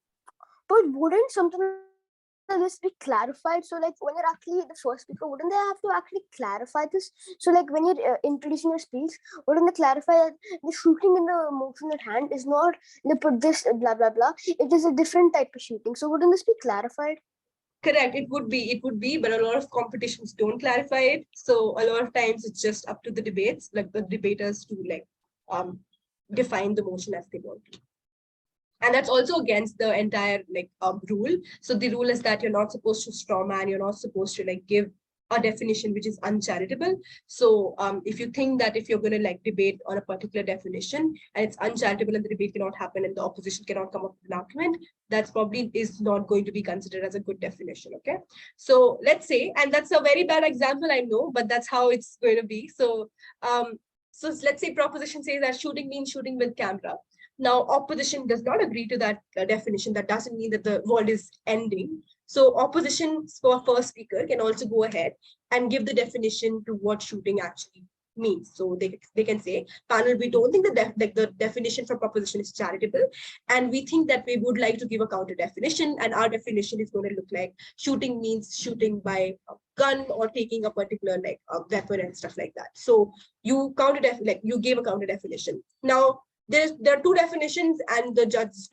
But wouldn't something like this be clarified? So like when you're actually the first speaker, wouldn't they have to actually clarify this? So like when you're introducing your speech, wouldn't they clarify that the shooting in the motion at hand is not they put this blah blah blah, it is a different type of shooting? So wouldn't this be clarified? Correct. It would be, but a lot of competitions don't clarify it. So a lot of times it's just up to the debates, like the debaters to define the motion as they want to. And that's also against the entire rule. So the rule is that you're not supposed to straw man, you're not supposed to give a definition which is uncharitable. So if you think that if you're going to debate on a particular definition and it's uncharitable and the debate cannot happen and the opposition cannot come up with an argument, that's probably is not going to be considered as a good definition. Okay, so let's say, and that's a very bad example, I know, but that's how it's going to be. So let's say proposition says that shooting means shooting with camera. Now, opposition does not agree to that definition. That doesn't mean that the world is ending. So opposition for first speaker can also go ahead and give the definition to what shooting actually means. So they can say, panel, we don't think that the definition for proposition is charitable, and we think that we would like to give a counter definition, and our definition is going to look like shooting means shooting by a gun or taking a particular a weapon and stuff like that. So you you gave a counter definition. Now there are two definitions, and the judges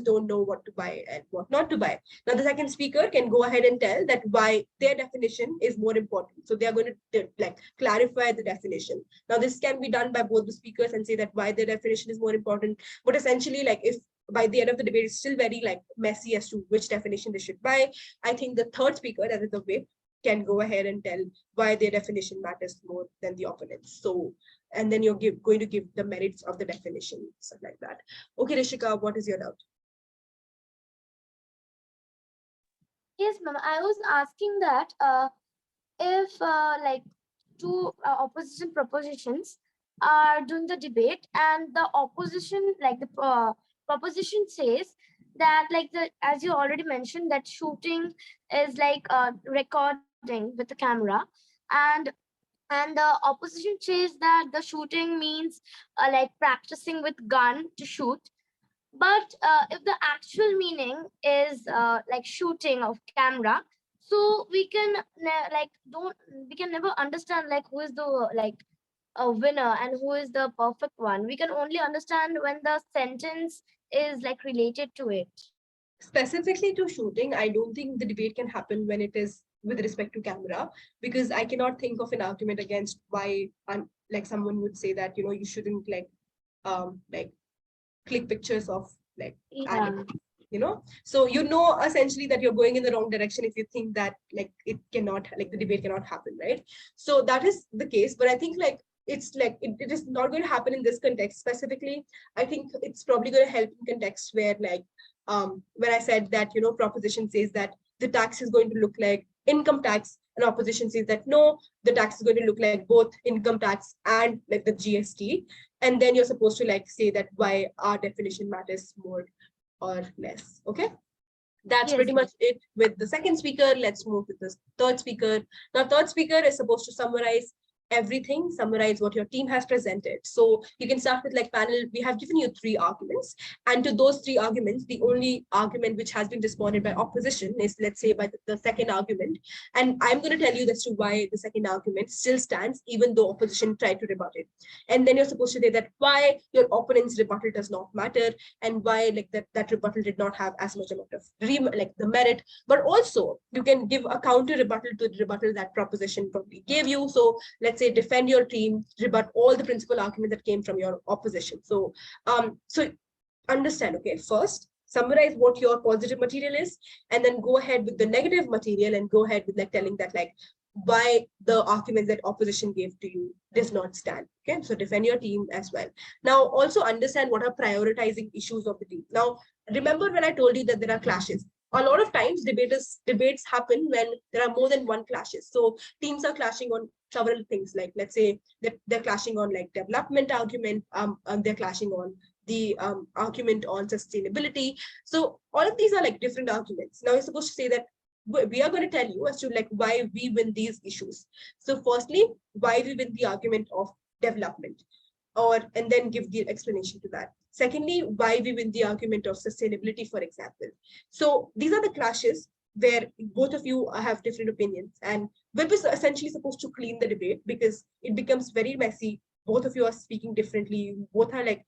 don't know what to buy and what not to buy. Now the second speaker can go ahead and tell that why their definition is more important. So they are going to like clarify the definition. Now this can be done by both the speakers and say that why their definition is more important. But essentially, like if by the end of the debate it's still very like messy as to which definition they should buy, I think the third speaker, that is the whip, can go ahead and tell why their definition matters more than the opponent's. So, and then you're going to give the merits of the definition, stuff like that. Okay, Rishika, what is your doubt? Yes, ma'am. I was asking that if like two opposition propositions are doing the debate, and the opposition, like the proposition says that, like the, as you already mentioned, that shooting is like recording with the camera, and the opposition says that the shooting means like practicing with gun to shoot. But if the actual meaning is like shooting of camera, so we can like don't we can never understand like who is the like a winner and who is the perfect one. We can only understand when the sentence is like related to it. Specifically to shooting, I don't think the debate can happen when it is with respect to camera, because I cannot think of an argument against why like someone would say that, you know, you shouldn't like click pictures of like animals, you know. So you know essentially that you're going in the wrong direction if you think that like it cannot, like the debate cannot happen, right? So that is the case. But I think like it's like it is not going to happen in this context specifically. I think it's probably going to help in context where like when I said that, you know, proposition says that the tax is going to look like income tax, and opposition says that no, the tax is going to look like both income tax and like the GST. And then you're supposed to like say that why our definition matters more or less. Okay, that's Yes, pretty much it with the second speaker. Let's move to the third speaker. Now third speaker is supposed to summarize everything, summarize what your team has presented. So you can start with like panel, we have given you 3 arguments, and to those 3 arguments, the only argument which has been responded by opposition is, let's say, by the second argument. And I'm going to tell you as to why the second argument still stands even though opposition tried to rebut it. And then you're supposed to say that why your opponent's rebuttal does not matter, and why like that rebuttal did not have as much amount of like the merit. But also you can give a counter rebuttal to the rebuttal that proposition probably gave you. So let's say defend your team, rebut all the principal arguments that came from your opposition. So so understand, okay, first summarize what your positive material is, and then go ahead with the negative material and go ahead with like telling that like why the arguments that opposition gave to you does not stand. Okay, so defend your team as well. Now also understand what are prioritizing issues of the team. Now remember when I told you that there are clashes, a lot of times debates happen when there are more than one clashes. So teams are clashing on several things, like let's say that they're clashing on like development argument, they're clashing on the argument on sustainability. So all of these are like different arguments. Now you're supposed to say that we are going to tell you as to like why we win these issues. So firstly, why we win the argument of development, and then give the explanation to that. Secondly, why we win the argument of sustainability, for example. So these are the clashes where both of you have different opinions, and whip is essentially supposed to clean the debate because it becomes very messy. Both of you are speaking differently, both are like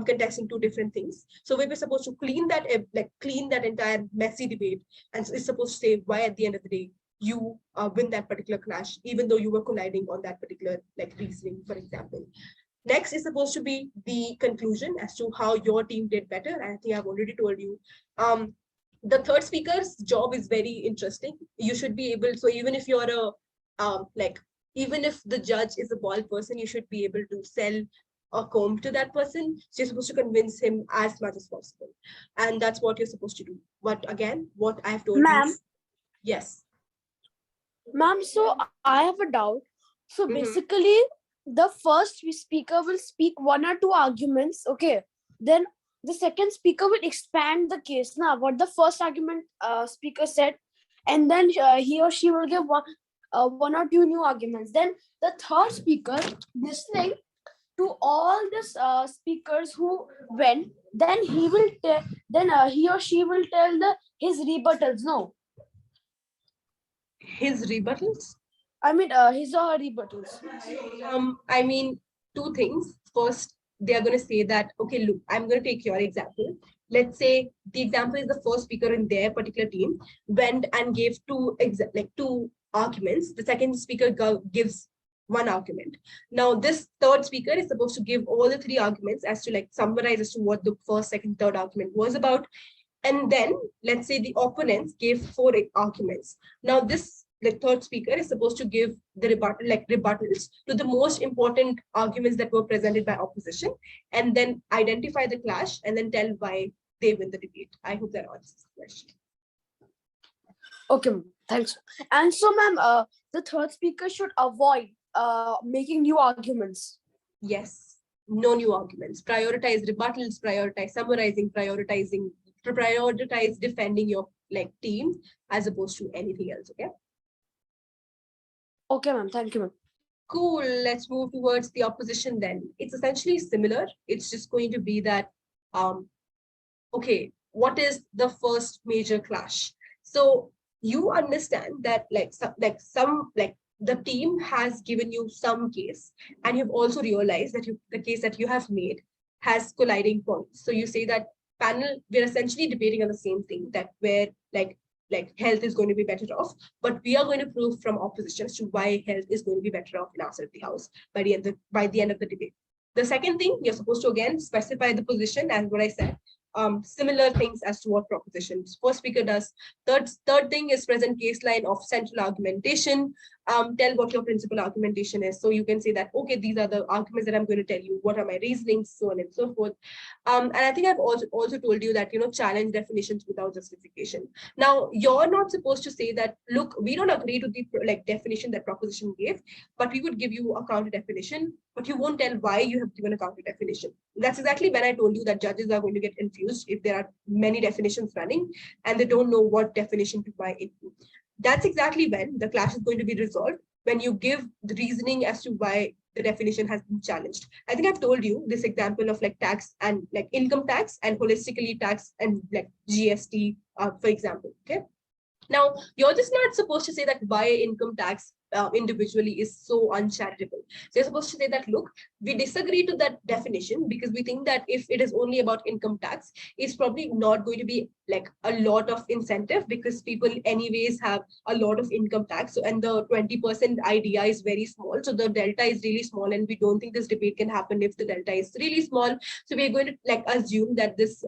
contesting 2 different things. So whip is supposed to clean that, like clean that entire messy debate, and it's supposed to say why at the end of the day you win that particular clash, even though you were colliding on that particular like reasoning, for example. Next is supposed to be the conclusion as to how your team did better. I think I've already told you. The third speaker's job is very interesting. You should be able, so even if you're even if the judge is a bald person, you should be able to sell a comb to that person. So you're supposed to convince him as much as possible. And that's what you're supposed to do. But again, what I've told you. Yes. Ma'am, so I have a doubt. So Mhm. basically, the first speaker will speak 1 or 2 arguments, okay? Then the second speaker will expand the case. Now, what the first argument speaker said, and then he or she will give 1 or 2 new arguments. Then the third speaker, listening to all these speakers who went, then he will then he or she will tell his rebuttals. No, His rebuttals? I mean his or her rebuttals. I mean, 2 things. First, they are going to say that, okay, look, I'm going to take your example. Let's say the example is the first speaker in their particular team went and gave two arguments. The second speaker gives one argument. Now this third speaker is supposed to give all the three arguments as to like summarize as to what the first, second, third argument was about. And then let's say the opponents gave four arguments. Now this the third speaker is supposed to give the rebuttals to the most important arguments that were presented by opposition, and then identify the clash and then tell why they win the debate. I hope that answers the question. Okay, thanks. And so, ma'am, the third speaker should avoid making new arguments. Yes, no new arguments. Prioritize rebuttals, prioritize summarizing, prioritize defending your team as opposed to anything else. Okay. Okay, ma'am. Thank you, ma'am. Cool. Let's move towards the opposition then. It's essentially similar. It's just going to be that, okay, what is the first major clash? So you understand that the team has given you some case, and you've also realized that the case that you have made has colliding points. So you say that panel, we're essentially debating on the same thing, that where health is going to be better off, but we are going to prove from opposition as to why health is going to be better off in our side of the house by the end of the debate. The second thing, you're supposed to again specify the position and what I said. Similar things as to what propositions first speaker does. Third thing is present case line of central argumentation. Tell what your principal argumentation is. So you can say that, okay, these are the arguments that I'm going to tell you. What are my reasonings, so on and so forth. And I think I've also told you that, challenge definitions without justification. Now, you're not supposed to say that, look, we don't agree to the definition that proposition gave, but we would give you a counter definition, but you won't tell why you have given a counter definition. That's exactly when I told you that judges are going to get confused if there are many definitions running and they don't know what definition to buy into. That's exactly when the clash is going to be resolved, when you give the reasoning as to why the definition has been challenged. I think I've told you this example of tax and income tax and holistically tax and GST, for example. Okay. Now, you're just not supposed to say that why income tax individually is so uncharitable. So you're supposed to say that, look, we disagree to that definition because we think that if it is only about income tax, it's probably not going to be a lot of incentive because people anyways have a lot of income tax. So, and the 20% idea is very small. So the delta is really small, and we don't think this debate can happen if the delta is really small. So we're going to assume that this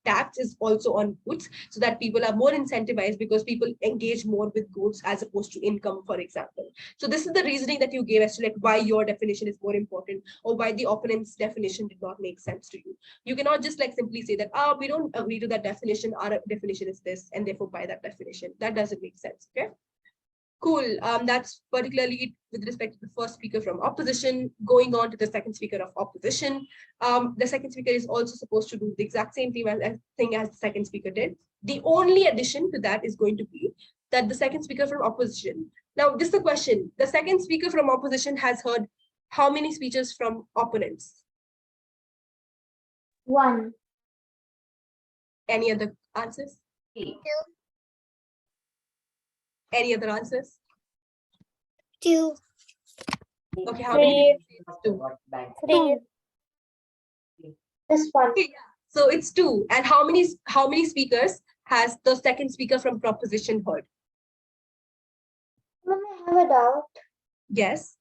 tax is also on goods, so that people are more incentivized because people engage more with goods as opposed to income, for example. So this is the reasoning that you gave as to why your definition is more important or why the opponent's definition did not make sense to you. You cannot just simply say that, we don't agree to that definition, our definition is this, and therefore by that definition. That doesn't make sense. Okay. Cool. That's particularly with respect to the first speaker from opposition. Going on to the second speaker of opposition. The second speaker is also supposed to do the exact same thing as the second speaker did. The only addition to that is going to be that the second speaker from opposition. Now, this is the question. The second speaker from opposition has heard how many speeches from opponents? One. Any other answers? Two. Any other answers? Two. Okay, how many? Two. Three. This one. Okay, yeah. So it's two. And how many speakers has the second speaker from proposition heard? Ma'am, I have a doubt. Yes.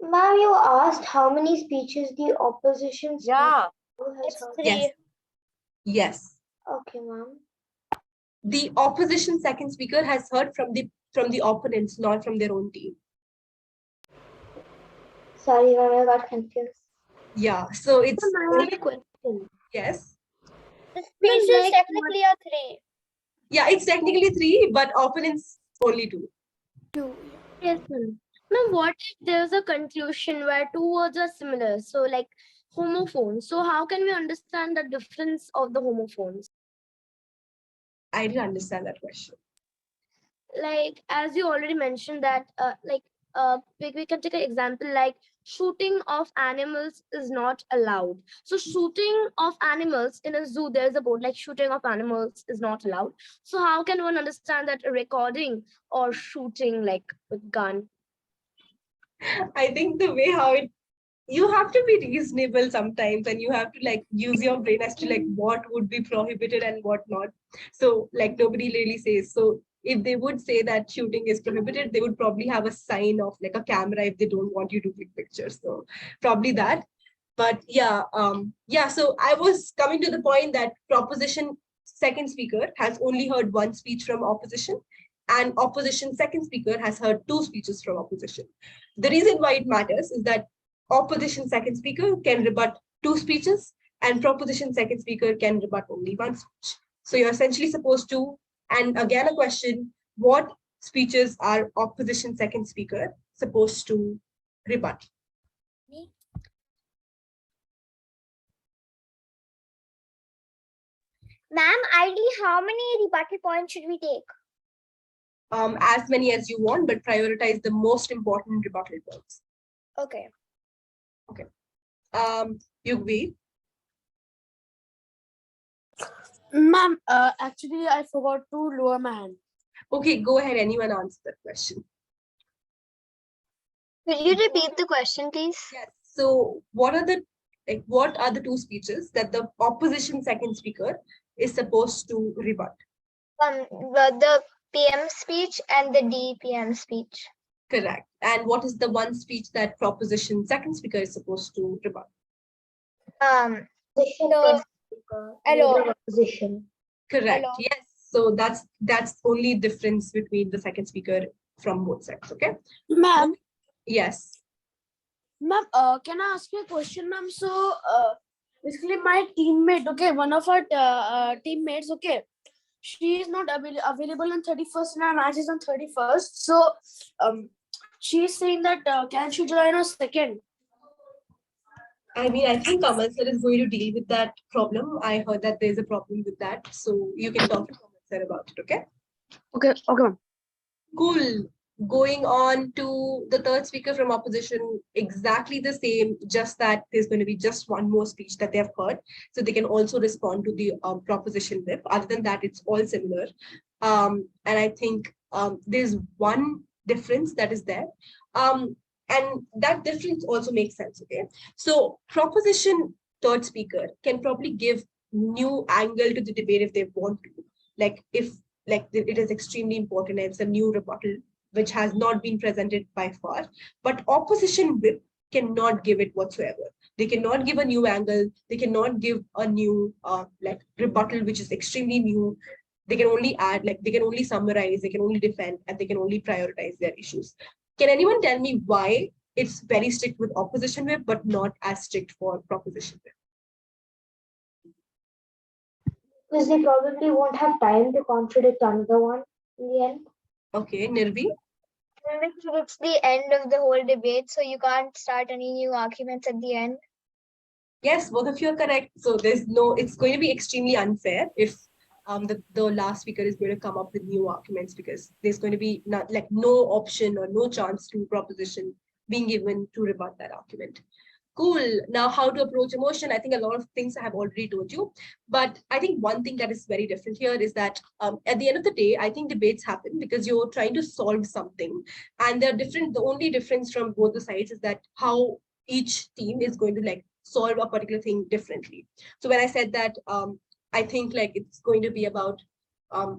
Ma'am, you asked how many speeches the opposition speaker has It's heard. three. Yes. Yes. Okay, ma'am. The opposition second speaker has heard from the opponents, not from their own team. Sorry, ma'am, I got confused. Yeah. So it's I have a question. yes. The speeches technically are three. Yeah, it's technically three, but opponents only two. Two. Yes, ma'am. Now, what if there's a conclusion where two words are similar? So, like homophones. So, how can we understand the difference of the homophones? I didn't understand that question. Like, as you already mentioned that, we can take an example like shooting of animals is not allowed. So, shooting of animals in a zoo, there's a board like shooting of animals is not allowed. So, how can one understand that a recording or shooting with gun? I think the way how it you have to be reasonable sometimes, and you have to like use your brain as to like what would be prohibited and what not. So like nobody really says. So if they would say that shooting is prohibited, they would probably have a sign of like a camera if they don't want you to click pictures. So probably that. But yeah, so I was coming to the point that proposition second speaker has only heard one speech from opposition, and opposition second speaker has heard two speeches from opposition. The reason why it matters is that opposition second speaker can rebut two speeches, and proposition second speaker can rebut only one speech. So you're essentially supposed to, and again a question, what speeches are opposition second speaker supposed to rebut? Ma'am, ideally, how many rebuttal points should we take? As many as you want, but prioritize the most important rebuttal points. Okay. Okay. Yugvi. Ma'am, actually, I forgot to lower my hand. Okay, go ahead. Anyone answer that question? Could you repeat the question, please? Yes. So what are the two speeches that the opposition second speaker is supposed to rebut? The PM speech and the DPM speech. Correct. And what is the one speech that proposition second speaker is supposed to rebut? Position. Correct. Hello. Yes. So that's only difference between the second speaker from both sides. Okay. Ma'am, Yes. ma'am, can I ask you a question, ma'am? So, basically, my teammate, okay, one of our teammates, okay, she is not available on 31st, and our match is on 31st. So, she's saying that can she join us second? I mean, I think Kamal sir is going to deal with that problem. I heard that there's a problem with that. So you can talk to Kamal sir about it, okay? Okay, okay. Cool. Going on to the third speaker from opposition, exactly the same, just that there's going to be just one more speech that they have heard. So they can also respond to the proposition whip. Other than that, it's all similar. And I think there's one difference that is there. And that difference also makes sense, okay? So proposition third speaker can probably give new angle to the debate if they want to. Like if like it is extremely important and it's a new rebuttal which has not been presented by far, but opposition whip cannot give it whatsoever. They cannot give a new angle. They cannot give a new like rebuttal which is extremely new. They can only add, like they can only summarize, they can only defend, and they can only prioritize their issues. Can anyone tell me why it's very strict with opposition whip but not as strict for proposition whip? Because they probably won't have time to contradict another one in the end. Okay, Nirvi. It's the end of the whole debate, so you can't start any new arguments at the end. Yes, both of you are correct. So there's no, it's going to be extremely unfair if the last speaker is going to come up with new arguments, because there's going to be not like no option or no chance to proposition being given to rebut that argument. Cool. Now, how to approach emotion? I think a lot of things I have already told you, but I think one thing that is very different here is that at the end of the day, I think debates happen because you're trying to solve something, and they're different. The only difference from both the sides is that how each team is going to like solve a particular thing differently. So when I said that, I think like it's going to be about,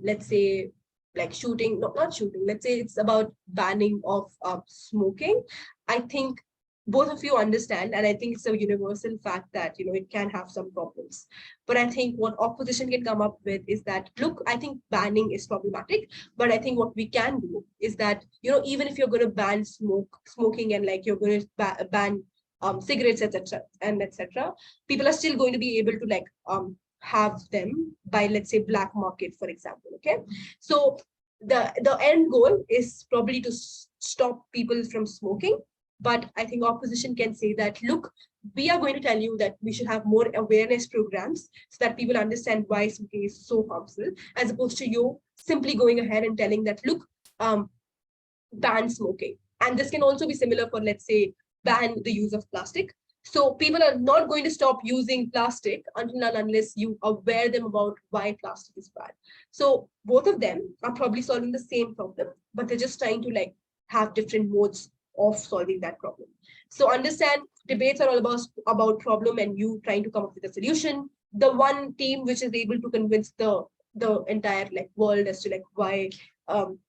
let's say, like shooting, not shooting, let's say it's about banning of smoking. I think both of you understand, and I think it's a universal fact that, you know, it can have some problems. But I think what opposition can come up with is that, look, I think banning is problematic, but I think what we can do is that, you know, even if you're going to ban smoking and like you're going to ban cigarettes, etc., and etc., people are still going to be able to like have them by, let's say, black market, for example. Okay, so the end goal is probably to stop people from smoking. But I think opposition can say that, look, we are going to tell you that we should have more awareness programs so that people understand why smoking is so harmful, as opposed to you simply going ahead and telling that, look, ban smoking. And this can also be similar for, let's say, ban the use of plastic. So people are not going to stop using plastic until and unless you aware them about why plastic is bad. So both of them are probably solving the same problem, but they're just trying to like have different modes of solving that problem. So understand, debates are all about problem and you trying to come up with a solution. The one team which is able to convince the entire like world as to like why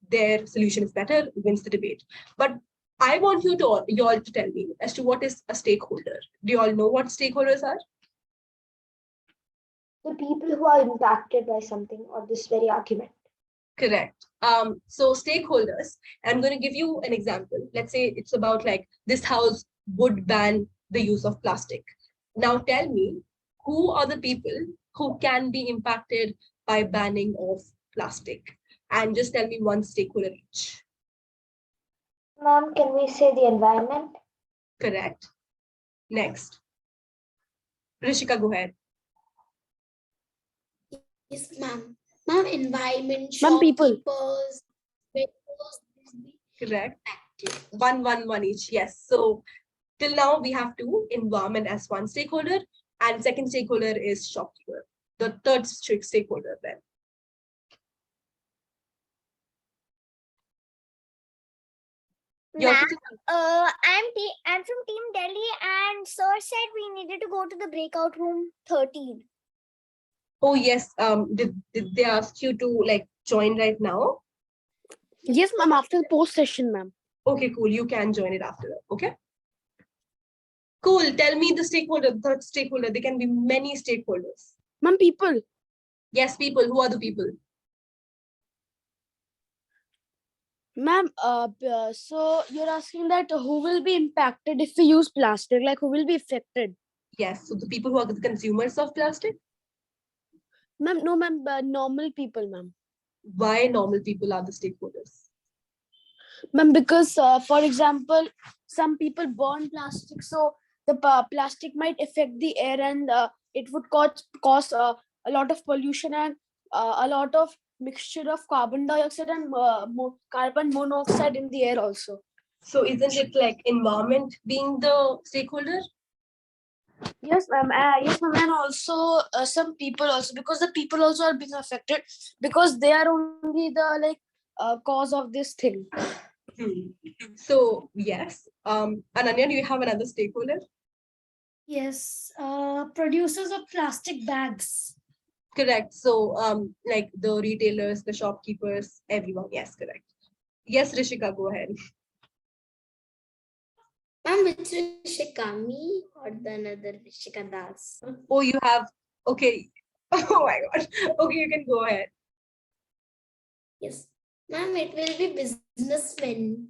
their solution is better wins the debate. But I want you all to tell me as to what is a stakeholder. Do you all know what stakeholders are? The people who are impacted by something or this very argument. Correct. So stakeholders, I'm going to give you an example. Let's say it's about like this house would ban the use of plastic. Now tell me, who are the people who can be impacted by banning of plastic? And just tell me one stakeholder each. Ma'am, can we say the environment? Correct. Next. Rishika, go ahead. Yes, ma'am. Ma'am, environment, Ma'am, people. shopkeepers, vendors, Correct. 1 each. Yes. So till now we have two, environment as one stakeholder, and second stakeholder is shopkeeper. The third stakeholder then. Ma'am, I'm from Team Delhi, and sir said we needed to go to the breakout room 13. Oh yes. Did they ask you to like join right now? Yes, ma'am, after the post session, ma'am. Okay, cool. You can join it after that. Okay. Cool. Tell me the stakeholder, the third stakeholder. There can be many stakeholders. Ma'am, people. Yes, people. Who are the people? Ma'am, so you're asking that who will be impacted if we use plastic? Like, who will be affected? Yes. So the people who are the consumers of plastic? Ma'am, no, ma'am, normal people, ma'am. Why normal people are the stakeholders? Ma'am, because, for example, some people burn plastic, so the plastic might affect the air and it would cause a lot of pollution and a lot of mixture of carbon dioxide and carbon monoxide in the air also. So isn't it like environment being the stakeholder? Yes, ma'am. Yes, ma'am. And also some people also, because the people also are being affected because they are only the like cause of this thing. So yes. Ananya, do you have another stakeholder? Yes, producers of plastic bags. Correct. So like the retailers, the shopkeepers, everyone. Yes, correct. Yes, Rishika, go ahead. Ma'am, which Rishika, me or the another Rishika Das? Oh, you have, okay. Oh my God. Okay, you can go ahead. Yes. Ma'am, it will be businessmen.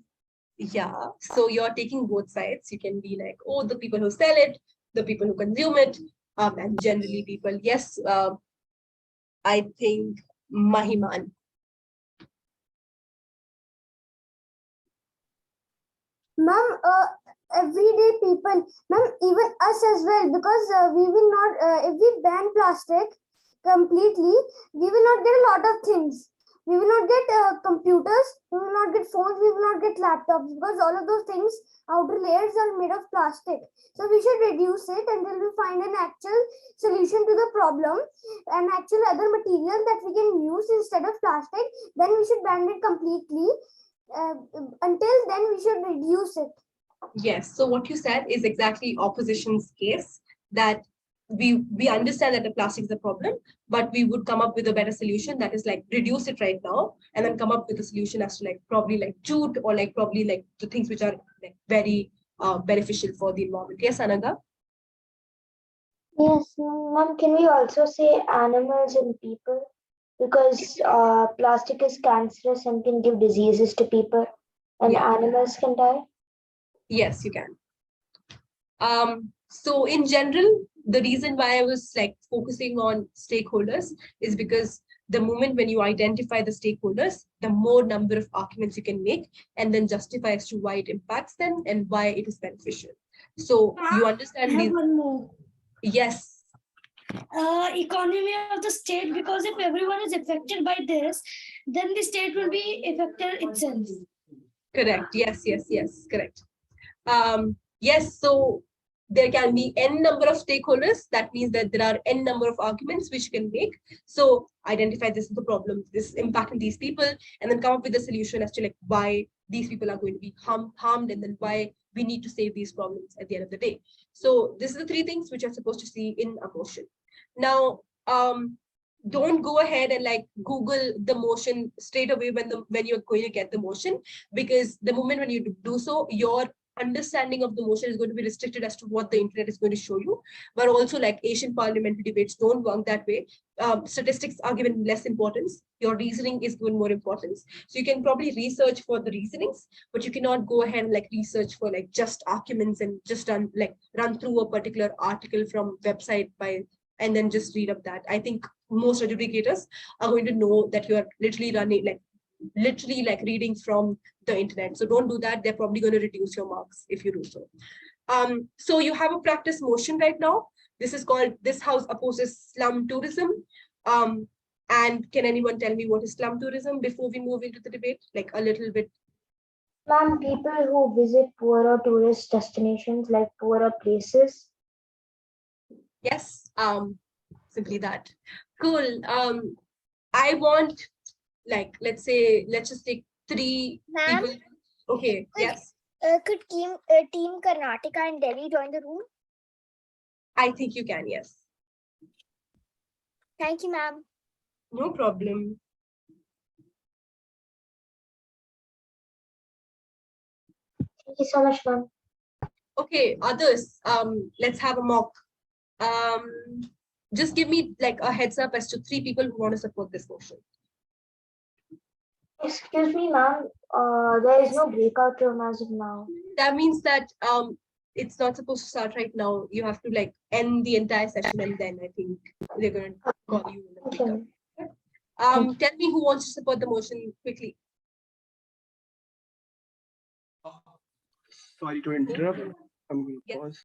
Yeah. So you're taking both sides. You can be like, oh, the people who sell it, the people who consume it, and generally people. Yes, I think Mahiman. Ma'am, everyday people, ma'am, even us as well, because we will not, if we ban plastic completely, we will not get a lot of things. We will not get computers, we will not get phones, we will not get laptops, because all of those things, outer layers are made of plastic. So we should reduce it until we find an actual solution to the problem, an actual other material that we can use instead of plastic. Then we should ban it completely. Until then, we should reduce it. Yes. So what you said is exactly opposition's case, that we understand that the plastic is a problem, but we would come up with a better solution, that is like reduce it right now and then come up with a solution as to like probably like jute or like probably like the things which are like very beneficial for the environment. Yes, Anaga? Yes, ma'am, can we also say animals and people? Because plastic is cancerous and can give diseases to people, and animals can die. Yes, you can. So in general, the reason why I was like focusing on stakeholders is because the moment when you identify the stakeholders, the more number of arguments you can make and then justify as to why it impacts them and why it is beneficial. So you understand I have these. one more. Yes. Economy of the state, because if everyone is affected by this, then the state will be affected itself. Correct. Yes, yes, yes, correct. Yes, so there can be n number of stakeholders. That means that there are n number of arguments which you can make. So identify this is the problem, this is impacting these people, and then come up with a solution as to like why these people are going to be harmed and then why we need to save these problems at the end of the day. So this is the three things which you're supposed to see in a motion. Now, don't go ahead and like Google the motion straight away when you're going to get the motion, because the moment when you do so, your understanding of the motion is going to be restricted as to what the internet is going to show you. But also, like Asian parliamentary debates don't work that way. Statistics are given less importance. Your reasoning is given more importance. So you can probably research for the reasonings, but you cannot go ahead and like research for like just arguments and just run through a particular article from website by and then just read up that. I think most adjudicators are going to know that you are literally reading from the internet. So don't do that. They're probably going to reduce your marks if you do so. So you have a practice motion right now. This is called "This House Opposes Slum Tourism." And can anyone tell me what is slum tourism before we move into the debate? Like a little bit. Ma'am, people who visit poorer tourist destinations, like poorer places. Yes, simply that. Cool. I want, like, let's just take 3 Ma'am? people. Okay, yes. Could team Karnataka and Delhi join the room? I think you can, yes. Thank you, ma'am. No problem. Thank you so much, ma'am. Okay, others, let's have a mock. Just give me like a heads up as to 3 people who want to support this motion. Excuse me, ma'am. There is no breakout room as of now. That means that it's not supposed to start right now. You have to like end the entire session and then I think they're going to call you in the breakout. Tell me who wants to support the motion quickly. Sorry to interrupt. I'm going to Yes. pause.